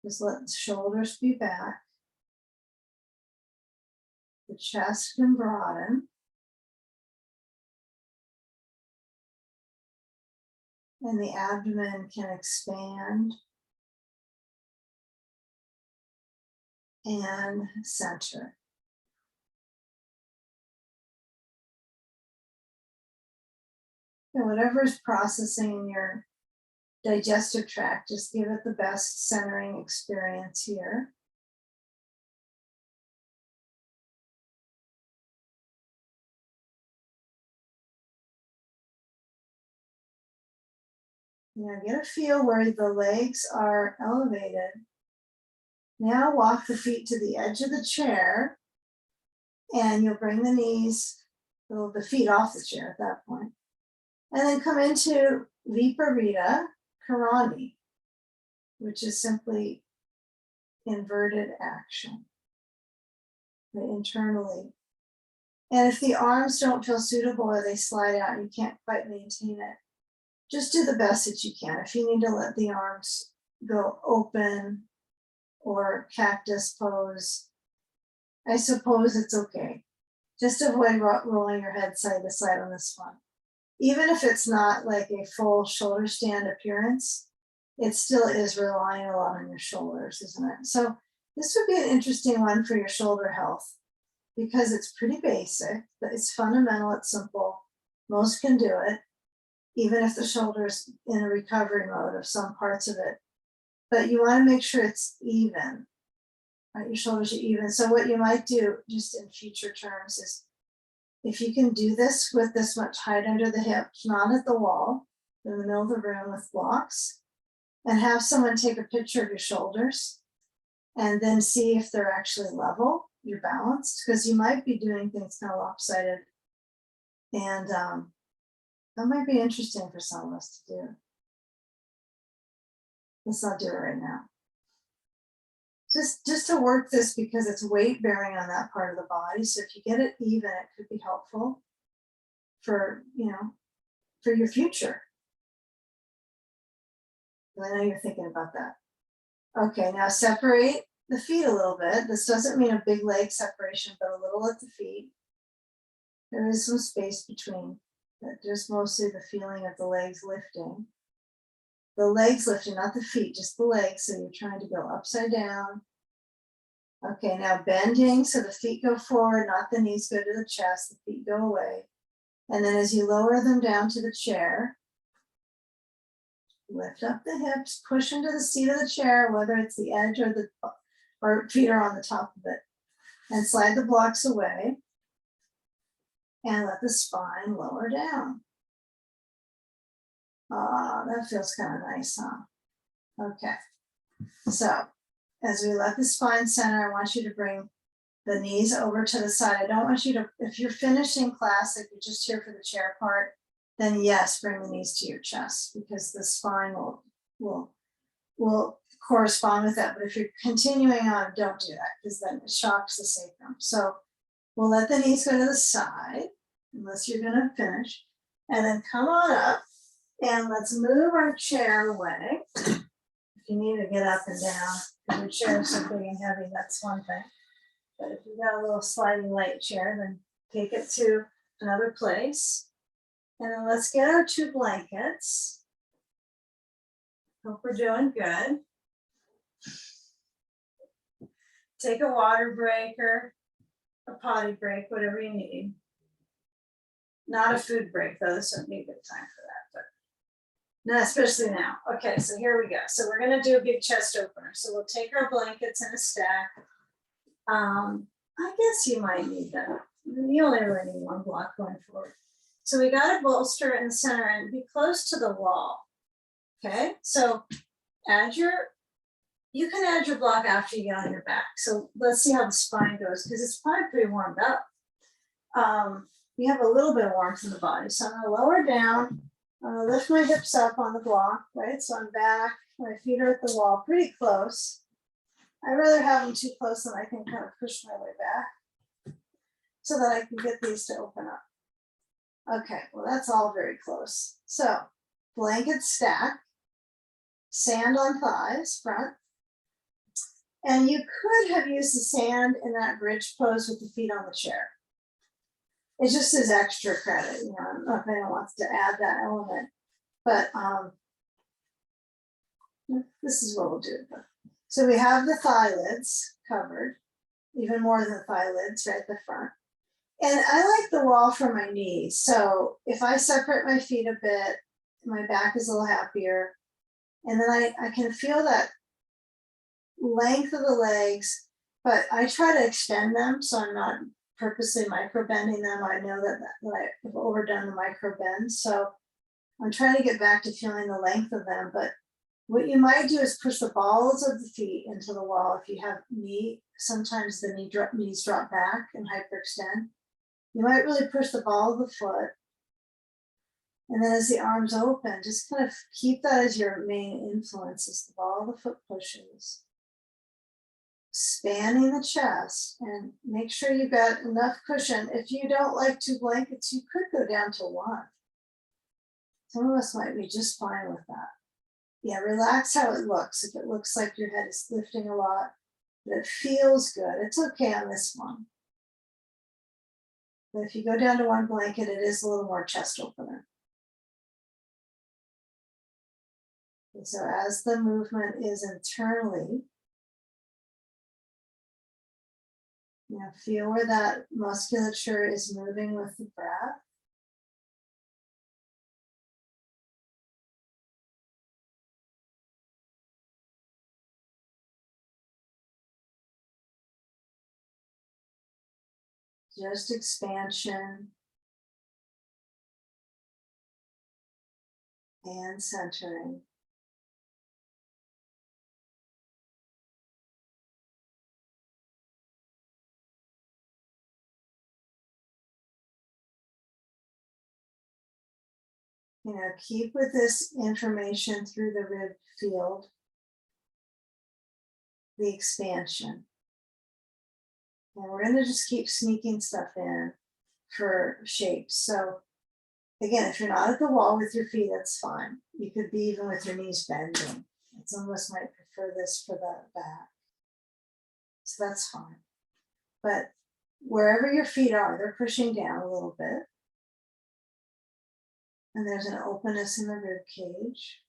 Just let the shoulders be back. The chest can broaden. And the abdomen can expand and center. And whatever is processing in your digestive tract. Just give it the best centering experience here. Now get a feel where the legs are elevated. Now walk the feet to the edge of the chair, and you'll bring the knees, the feet off the chair at that point. And then come into Viparita Karani, which is simply inverted action internally. And if the arms don't feel suitable or they slide out and you can't quite maintain it, just do the best that you can. If you need to let the arms go open or cactus pose, I suppose it's okay. Just avoid rolling your head side to side on this one. Even if it's not like a full shoulder stand appearance, it still is relying a lot on your shoulders, isn't it? So this would be an interesting one for your shoulder health because it's pretty basic, but it's fundamental, it's simple. Most can do it, even if the shoulder's in a recovery mode of some parts of it. But you want to make sure it's even, right? Your shoulders are even. So what you might do just in future terms is, if you can do this with this much height under the hips, not at the wall, in the middle of the room with blocks, and have someone take a picture of your shoulders and then see if they're actually level, you're balanced, because you might be doing things kind of lopsided. And that might be interesting for some of us to do. Let's not do it right now. Just to work this because it's weight bearing on that part of the body. So if you get it even, it could be helpful for, for your future. I know you're thinking about that. Okay, now separate the feet a little bit. This doesn't mean a big leg separation, but a little at the feet. There is some space between, but just mostly the feeling of the legs lifting. The legs lifting, not the feet, just the legs. So you're trying to go upside down. Okay, now bending, so the feet go forward, not the knees go to the chest, the feet go away. And then as you lower them down to the chair, lift up the hips, push into the seat of the chair, whether it's the edge or feet are on the top of it. And slide the blocks away. And let the spine lower down. That feels kind of nice, huh? Okay, so as we let the spine center, I want you to bring the knees over to the side. I don't want you to, if you're finishing class, if you're just here for the chair part, then yes, bring the knees to your chest because the spine will correspond with that. But if you're continuing on, don't do that because then it shocks the sacrum. So we'll let the knees go to the side, unless you're gonna finish, and then come on up. And let's move our chair away. If you need to get up and down, because your chair is so big and heavy, that's one thing. But if you've got a little sliding light chair, then take it to another place. And then let's get our 2 blankets. Hope we're doing good. Take a water break or a potty break, whatever you need. Not a food break though, this wouldn't be a good time for that. No, especially now. Okay, so here we go. So we're going to do a big chest opener. So we'll take our blankets in a stack. I guess you might need that. You only really need 1 block going forward. So we got a bolster in the center and be close to the wall. Okay, so you can add your block after you get on your back. So let's see how the spine goes because it's probably pretty warmed up. You have a little bit of warmth in the body. So I'm going to lower down. Lift my hips up on the block, right? So I'm back, my feet are at the wall, pretty close. I'd rather have them too close than I can kind of push my way back so that I can get these to open up. Okay, well, that's all very close. So blanket stack, sand on thighs, front. And you could have used the sand in that bridge pose with the feet on the chair. It just is extra credit, I don't know if anyone wants to add that element, but this is what we'll do. So we have the thigh lids covered, even more than the thigh lids right at the front. And I like the wall for my knees. So if I separate my feet a bit, my back is a little happier. And then I can feel that length of the legs, but I try to extend them so I'm not purposely micro bending them. I know that I've overdone the micro bend. So I'm trying to get back to feeling the length of them. But what you might do is push the balls of the feet into the wall. If you have sometimes the knees drop back and hyperextend. You might really push the ball of the foot. And then as the arms open, just kind of keep that as your main influence as the ball of the foot pushes. Spanning the chest, and make sure you've got enough cushion. If you don't like 2 blankets, you could go down to 1. Some of us might be just fine with that. Yeah, relax how it looks. If it looks like your head is lifting a lot, but it feels good, it's okay on this one. But if you go down to 1 blanket, it is a little more chest opener. And so as the movement is internally, feel where that musculature is moving with the breath. Just expansion and centering. Keep with this information through the rib field, the expansion. And we're going to just keep sneaking stuff in for shapes. So again, if you're not at the wall with your feet, that's fine. You could be even with your knees bending. Some of us might prefer this for the back. So that's fine. But wherever your feet are, they're pushing down a little bit. And there's an openness in the rib cage.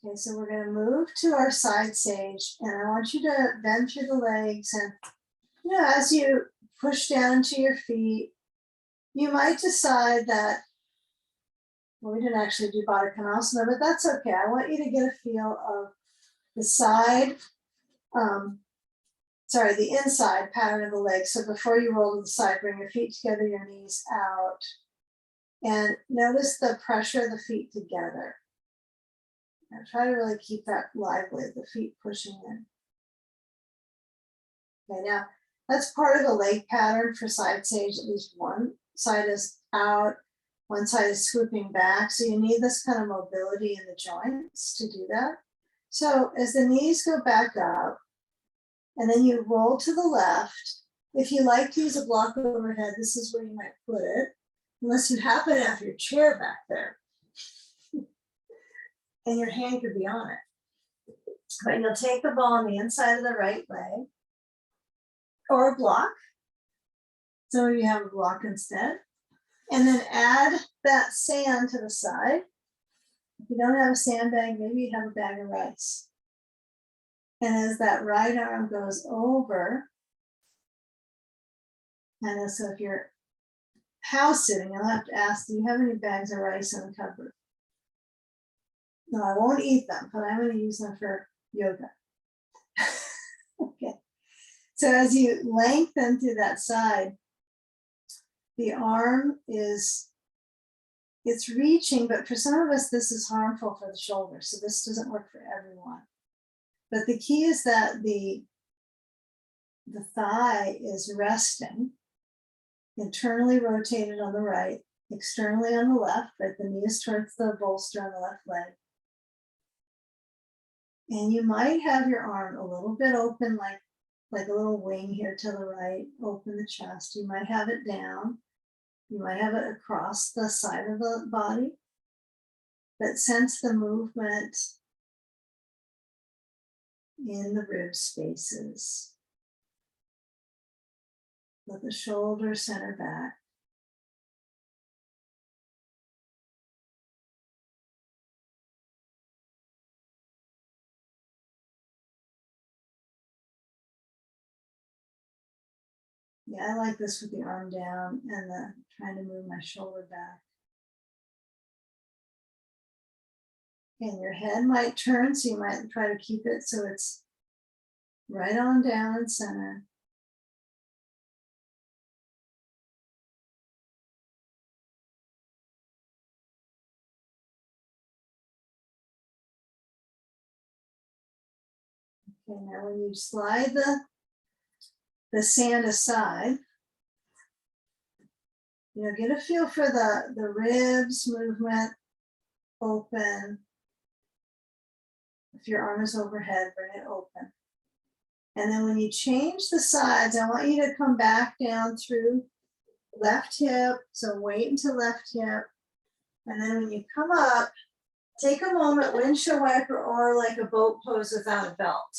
Okay, so we're going to move to our side sage, and I want you to bend through the legs. And as you push down to your feet, you might decide that, well, we didn't actually do Baddha Konasana, but that's okay. I want you to get a feel of the side, the inside pattern of the legs. So before you roll to the side, bring your feet together, your knees out, and notice the pressure of the feet together. And try to really keep that lively, the feet pushing in. Okay, now that's part of the leg pattern for side sage. At least one side is out, one side is swooping back. So you need this kind of mobility in the joints to do that. So as the knees go back up, and then you roll to the left. If you like to use a block overhead, this is where you might put it, unless you happen to have your chair back there. And your hand could be on it. But you'll take the ball on the inside of the right leg, or a block. Some of you have a block instead. And then add that sand to the side. If you don't have a sandbag, maybe you have a bag of rice. And as that right arm goes over, and so if you're house sitting, I'll have to ask, do you have any bags of rice in the cupboard? No, I won't eat them, but I'm going to use them for yoga. Okay. So as you lengthen through that side, the arm it's reaching, but for some of us, this is harmful for the shoulder. So this doesn't work for everyone. But the key is that the thigh is resting, internally rotated on the right, externally on the left, right? The knee is towards the bolster on the left leg. And you might have your arm a little bit open, like a little wing here to the right, open the chest. You might have it down. You might have it across the side of the body. But sense the movement in the rib spaces. Let the shoulders center back. Yeah, I like this with the arm down and the trying to move my shoulder back. And your head might turn, so you might try to keep it so it's right on down and center. Okay, now when you slide the sand aside, get a feel for the ribs movement, open. If your arm is overhead, bring it open. And then when you change the sides, I want you to come back down through left hip. So wait until left hip. And then when you come up, take a moment, windshield wiper or like a boat pose without a belt.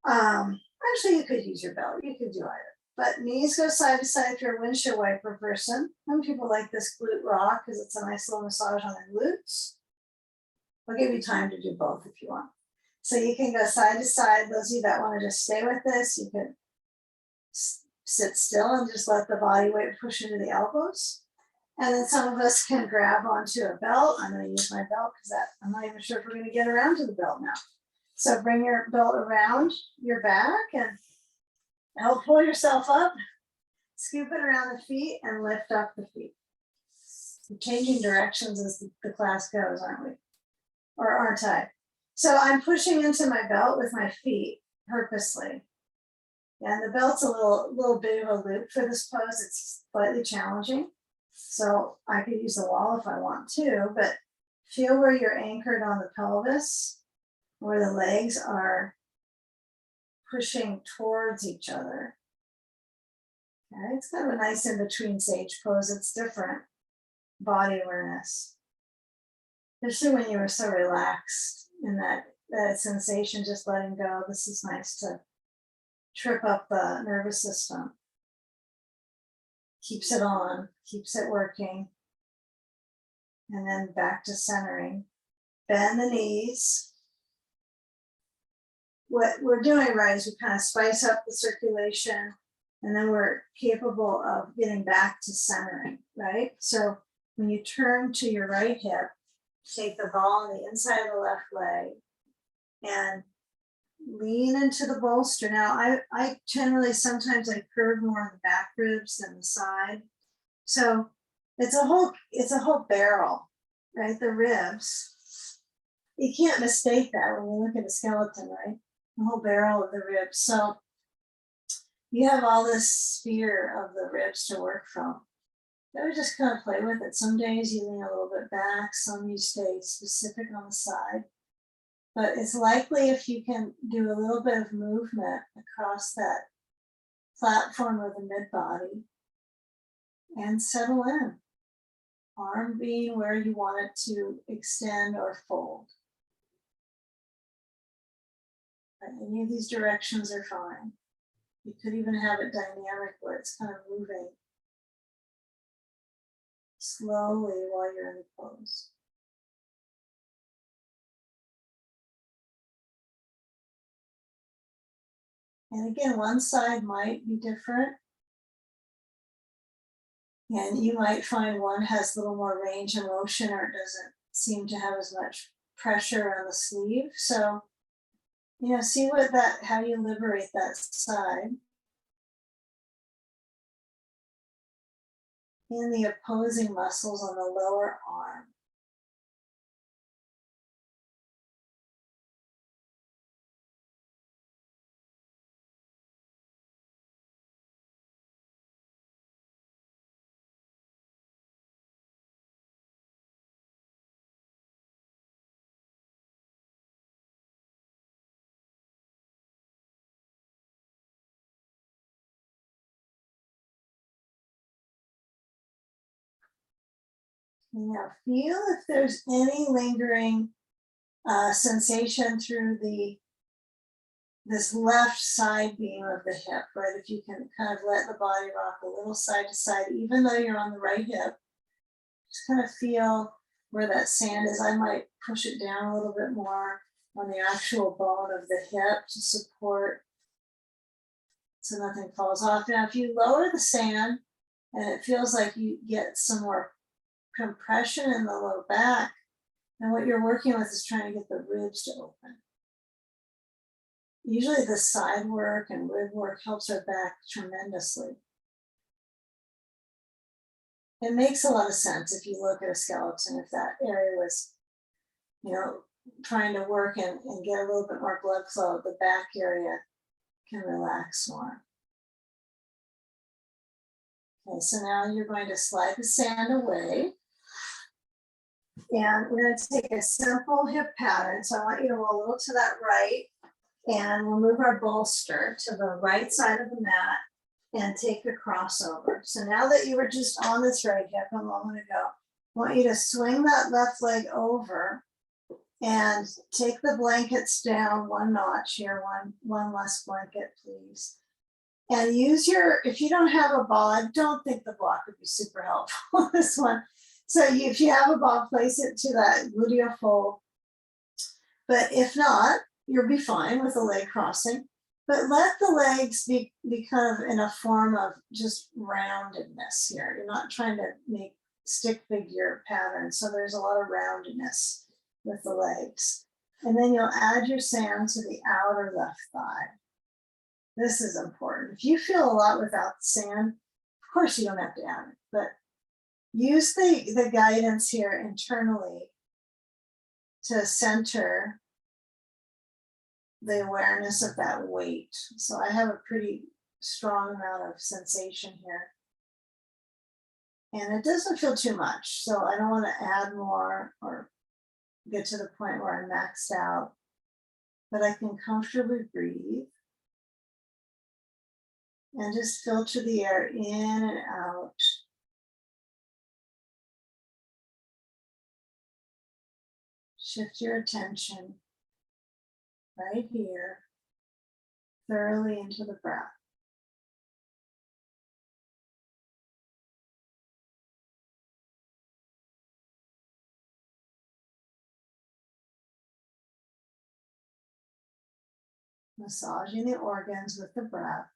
Actually, you could use your belt. You could do either. But knees go side to side if you're a windshield wiper person. Some people like this glute rock because it's a nice little massage on their glutes. I'll give you time to do both if you want. So you can go side to side. Those of you that want to just stay with this, you can sit still and just let the body weight push into the elbows. And then some of us can grab onto a belt. I'm going to use my belt because I'm not even sure if we're going to get around to the belt now. So bring your belt around your back and help pull yourself up. Scoop it around the feet and lift up the feet. We're changing directions as the class goes, aren't we? Or aren't I? So I'm pushing into my belt with my feet purposely. And the belt's a little bit of a loop for this pose. It's slightly challenging. So I could use the wall if I want to, but feel where you're anchored on the pelvis, where the legs are pushing towards each other. Okay, it's kind of a nice in-between sage pose. It's different body awareness. Especially when you were so relaxed in that sensation, just letting go. This is nice to trip up the nervous system. Keeps it on, keeps it working. And then back to centering. Bend the knees. What we're doing right is we kind of spice up the circulation and then we're capable of getting back to centering, right? So when you turn to your right hip, take the ball on the inside of the left leg and lean into the bolster. Now, I generally sometimes I curve more on the back ribs than the side. So it's a whole barrel, right? The ribs. You can't mistake that when you look at a skeleton, right? The whole barrel of the ribs. So you have all this sphere of the ribs to work from. I would just kind of play with it. Some days you lean a little bit back, some you stay specific on the side. But it's likely if you can do a little bit of movement across that platform of the mid body and settle in. Arm being where you want it to extend or fold. Any of these directions are fine. You could even have it dynamic where it's kind of moving slowly while you're in the pose. And again, one side might be different. And you might find one has a little more range of motion or it doesn't seem to have as much pressure on the sleeve. So, see how you liberate that side. And the opposing muscles on the lower arm. Now feel if there's any lingering sensation through this left side beam of the hip, right? If you can kind of let the body rock a little side to side, even though you're on the right hip, just kind of feel where that sand is. I might push it down a little bit more on the actual bone of the hip to support so nothing falls off. Now, if you lower the sand and it feels like you get some more compression in the low back, and what you're working with is trying to get the ribs to open. Usually the side work and rib work helps our back tremendously. It makes a lot of sense if you look at a skeleton, if that area was, trying to work and get a little bit more blood flow, the back area can relax more. Okay, so now you're going to slide the sand away. And we're going to take a simple hip pattern. So I want you to roll a little to that right, and we'll move our bolster to the right side of the mat and take a crossover. So now that you were just on this right hip a moment ago, I want you to swing that left leg over and take the blankets down one notch here, one less blanket, please. And use if you don't have a ball, I don't think the block would be super helpful this one. So if you have a ball, place it to that gluteal fold. But if not, you'll be fine with the leg crossing. But let the legs be kind of in a form of just roundedness here. You're not trying to make stick figure patterns. So there's a lot of roundedness with the legs. And then you'll add your sand to the outer left thigh. This is important. If you feel a lot without the sand, of course you don't have to add it, but use the guidance here internally to center the awareness of that weight. So I have a pretty strong amount of sensation here. And it doesn't feel too much, so I don't want to add more or get to the point where I'm maxed out, but I can comfortably breathe and just filter the air in and out. Shift your attention right here, thoroughly into the breath. Massaging the organs with the breath.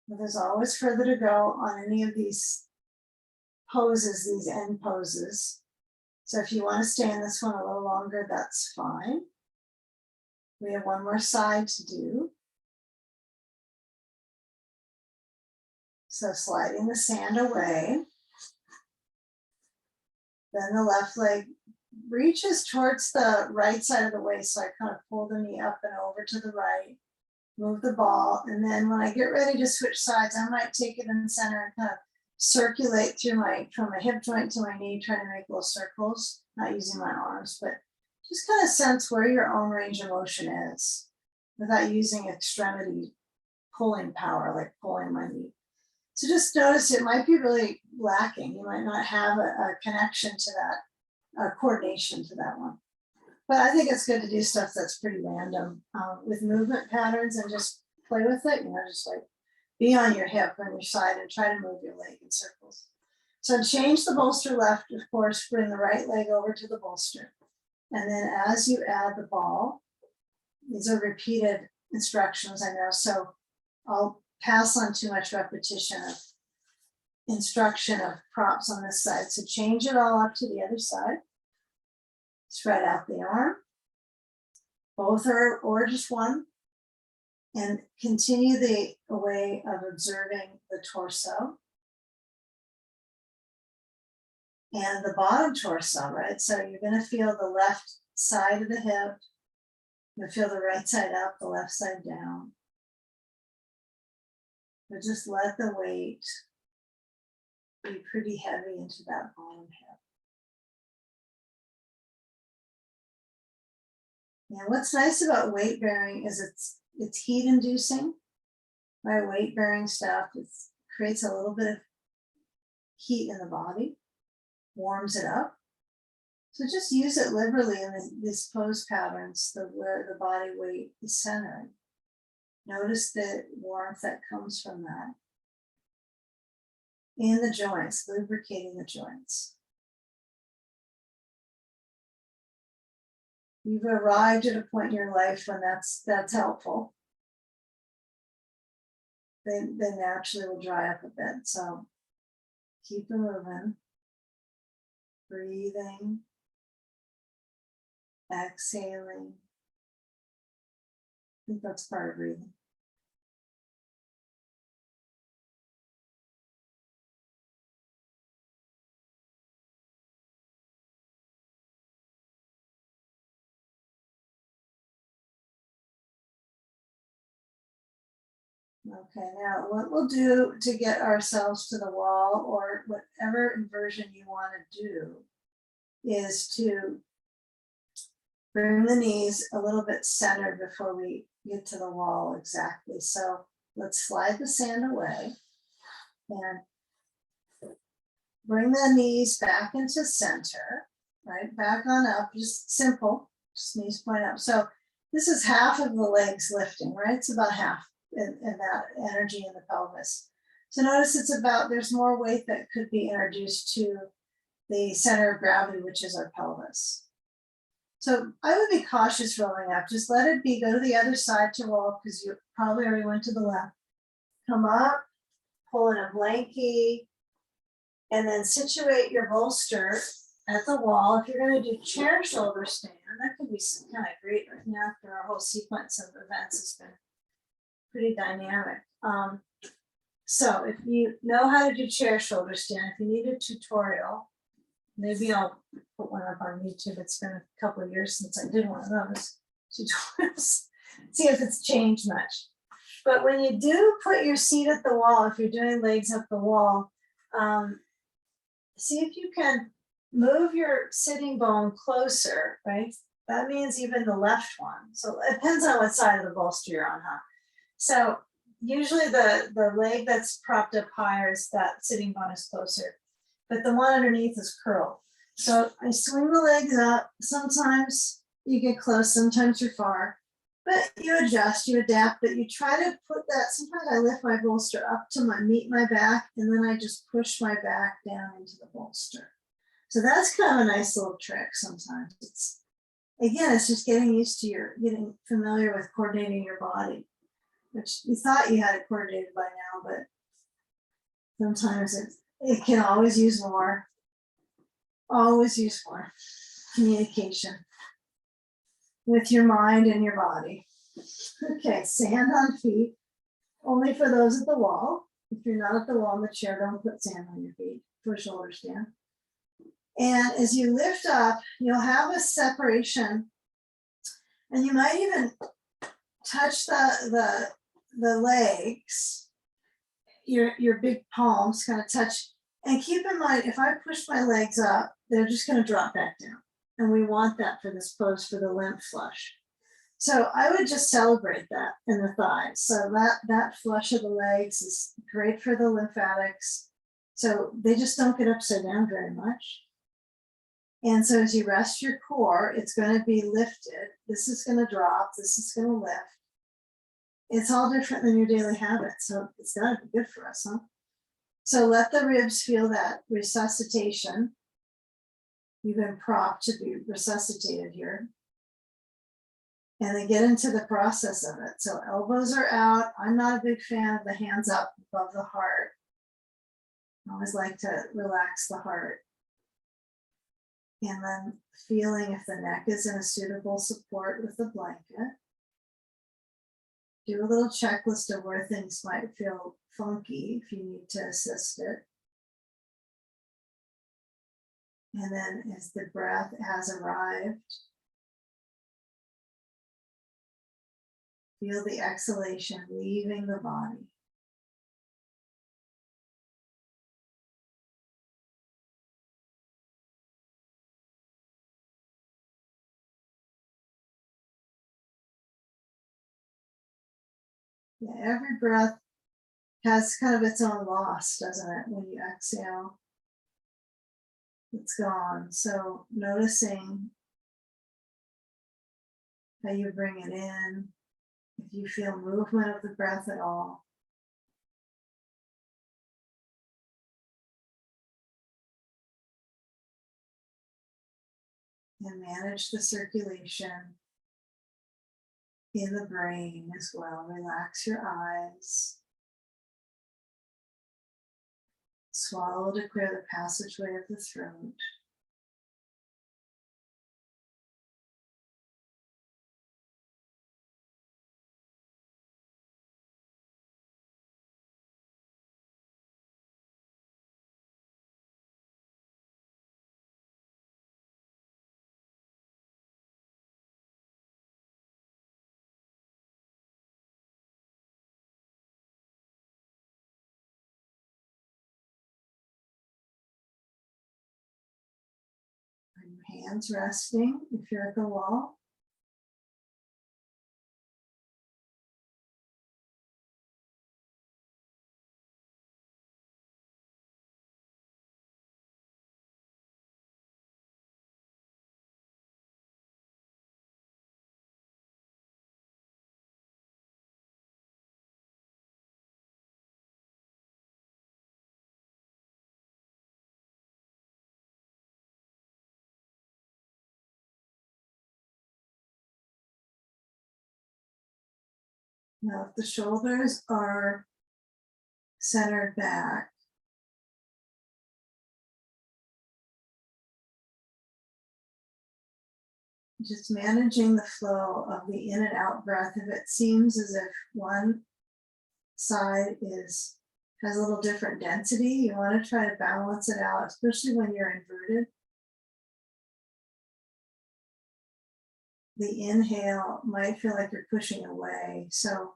But there's always further to go on any of these poses, these end poses. So if you want to stay in this one a little longer, that's fine. We have one more side to do. So sliding the sand away. Then the left leg reaches towards the right side of the waist. So I kind of pull the knee up and over to the right, move the ball. And then when I get ready to switch sides, I might take it in the center and kind of circulate through from my hip joint to my knee, trying to make little circles, not using my arms, but just kind of sense where your own range of motion is without using extremity pulling power, like pulling my knee. So just notice it might be really lacking. You might not have a connection to that, coordination to that one. But I think it's good to do stuff that's pretty random with movement patterns and just play with it, just like be on your hip on your side and try to move your leg in circles. So change the bolster left, of course, bring the right leg over to the bolster. And then as you add the ball, these are repeated instructions, I know, so I'll pass on too much repetition of instruction of props on this side. So change it all up to the other side. Spread out the arm, both or just one, and continue the way of observing the torso and the bottom torso, right? So you're going to feel the left side of the hip, you'll feel the right side up, the left side down. But just let the weight be pretty heavy into that bottom hip. And what's nice about weight bearing is it's heat inducing. Right, weight bearing stuff, it creates a little bit of heat in the body, warms it up. So just use it liberally in these pose patterns, where the body weight is centered. Notice the warmth that comes from that. In the joints, lubricating the joints. You've arrived at a point in your life when that's helpful. They naturally will dry up a bit. So keep them moving. Breathing. Exhaling. I think that's part of breathing. Okay, now what we'll do to get ourselves to the wall, or whatever inversion you want to do, is to bring the knees a little bit centered before we get to the wall exactly. So let's slide the sand away and bring the knees back into center, right? Back on up, just simple, just knees point up. So this is half of the legs lifting, right? It's about half in that energy in the pelvis. So notice it's about, there's more weight that could be introduced to the center of gravity, which is our pelvis. So I would be cautious rolling up. Just let it be. Go to the other side to roll because you probably already went to the left. Come up, pull in a blankie, and then situate your bolster at the wall. If you're going to do chair shoulder stand, that could be kind of great right now after our whole sequence of events has been pretty dynamic. So if you know how to do chair shoulder stand, if you need a tutorial, maybe I'll put one up on YouTube. It's been a couple of years since I did one of those tutorials. See if it's changed much. But when you do put your seat at the wall, if you're doing legs up the wall, see if you can move your sitting bone closer, right? That means even the left one. So it depends on what side of the bolster you're on, huh? So usually the leg that's propped up higher is that sitting bone is closer, but the one underneath is curled. So I swing the legs up. Sometimes you get close, sometimes you're far, but you adjust, you adapt, but you try to put that, sometimes I lift my bolster up to meet my back, and then I just push my back down into the bolster. So that's kind of a nice little trick sometimes. It's, again, it's just getting used to getting familiar with coordinating your body, which you thought you had it coordinated by now, but sometimes it can always use more. Always use more communication with your mind and your body. Okay, sand on feet, only for those at the wall. If you're not at the wall in the chair, don't put sand on your feet for a shoulder stand. And as you lift up, you'll have a separation, and you might even touch the legs, your big palms kind of touch. And keep in mind, if I push my legs up, they're just going to drop back down. And we want that for this pose for the lymph flush. So I would just celebrate that in the thighs. So that flush of the legs is great for the lymphatics. So they just don't get upside down very much. And so as you rest your core, it's going to be lifted. This is going to drop. This is going to lift. It's all different than your daily habits. So it's got to be good for us, huh? So let the ribs feel that resuscitation. You've been propped to be resuscitated here. And then get into the process of it. So elbows are out. I'm not a big fan of the hands up above the heart. I always like to relax the heart. And then feeling if the neck is in a suitable support with the blanket. Do a little checklist of where things might feel funky if you need to assist it. And then as the breath has arrived, feel the exhalation leaving the body. Yeah, every breath has kind of its own loss, doesn't it? When you exhale, it's gone. So noticing how you bring it in, if you feel movement of the breath at all. and manage the circulation in the brain as well. Relax your eyes. Swallow to clear the passageway of the throat. Your hands resting if you're at the wall. Now, if the shoulders are centered back, just managing the flow of the in and out breath. If it seems as if one side has a little different density, you want to try to balance it out, especially when you're inverted. The inhale might feel like you're pushing away. So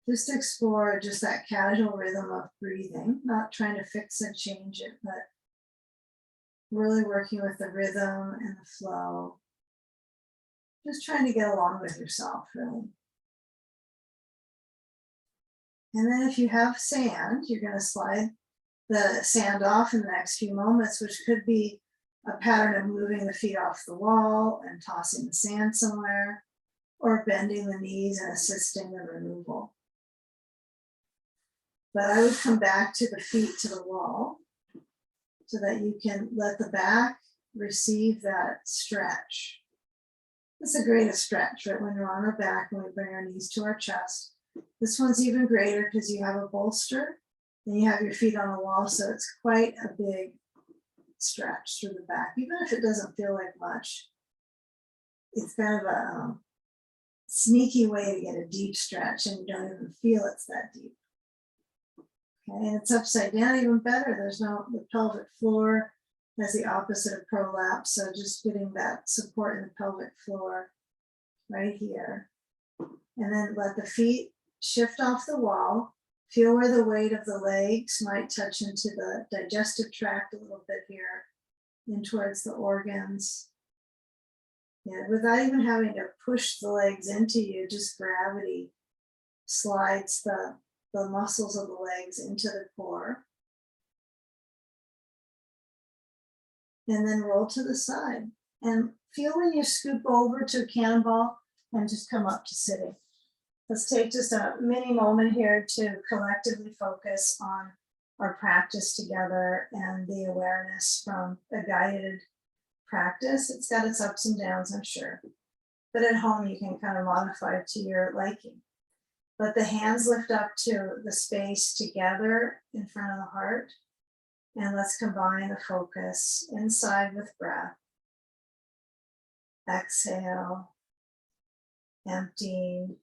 just explore just that casual rhythm of breathing, not trying to fix and change it, but really working with the rhythm and the flow. Just trying to get along with yourself, really. And then if you have sand, you're going to slide the sand off in the next few moments, which could be a pattern of moving the feet off the wall and tossing the sand somewhere, or bending the knees and assisting the removal. But I would come back to the feet to the wall so that you can let the back receive that stretch. It's the greatest stretch, right? When we're on our back and we bring our knees to our chest. This one's even greater because you have a bolster and you have your feet on the wall. So it's quite a big stretch through the back, even if it doesn't feel like much. It's kind of a sneaky way to get a deep stretch and you don't even feel it's that deep. Okay, and it's upside down, even better. There's no, the pelvic floor has the opposite of prolapse. So just getting that support in the pelvic floor right here. And then let the feet shift off the wall. Feel where the weight of the legs might touch into the digestive tract a little bit here, in towards the organs. Yeah, without even having to push the legs into you, just gravity slides the muscles of the legs into the core. And then roll to the side. And feel when you scoop over to a cannonball and just come up to sitting. Let's take just a mini moment here to collectively focus on our practice together and the awareness from a guided practice. It's got its ups and downs, I'm sure. But at home, you can kind of modify it to your liking. Let the hands lift up to the space together in front of the heart. And let's combine the focus inside with breath. Exhale, emptying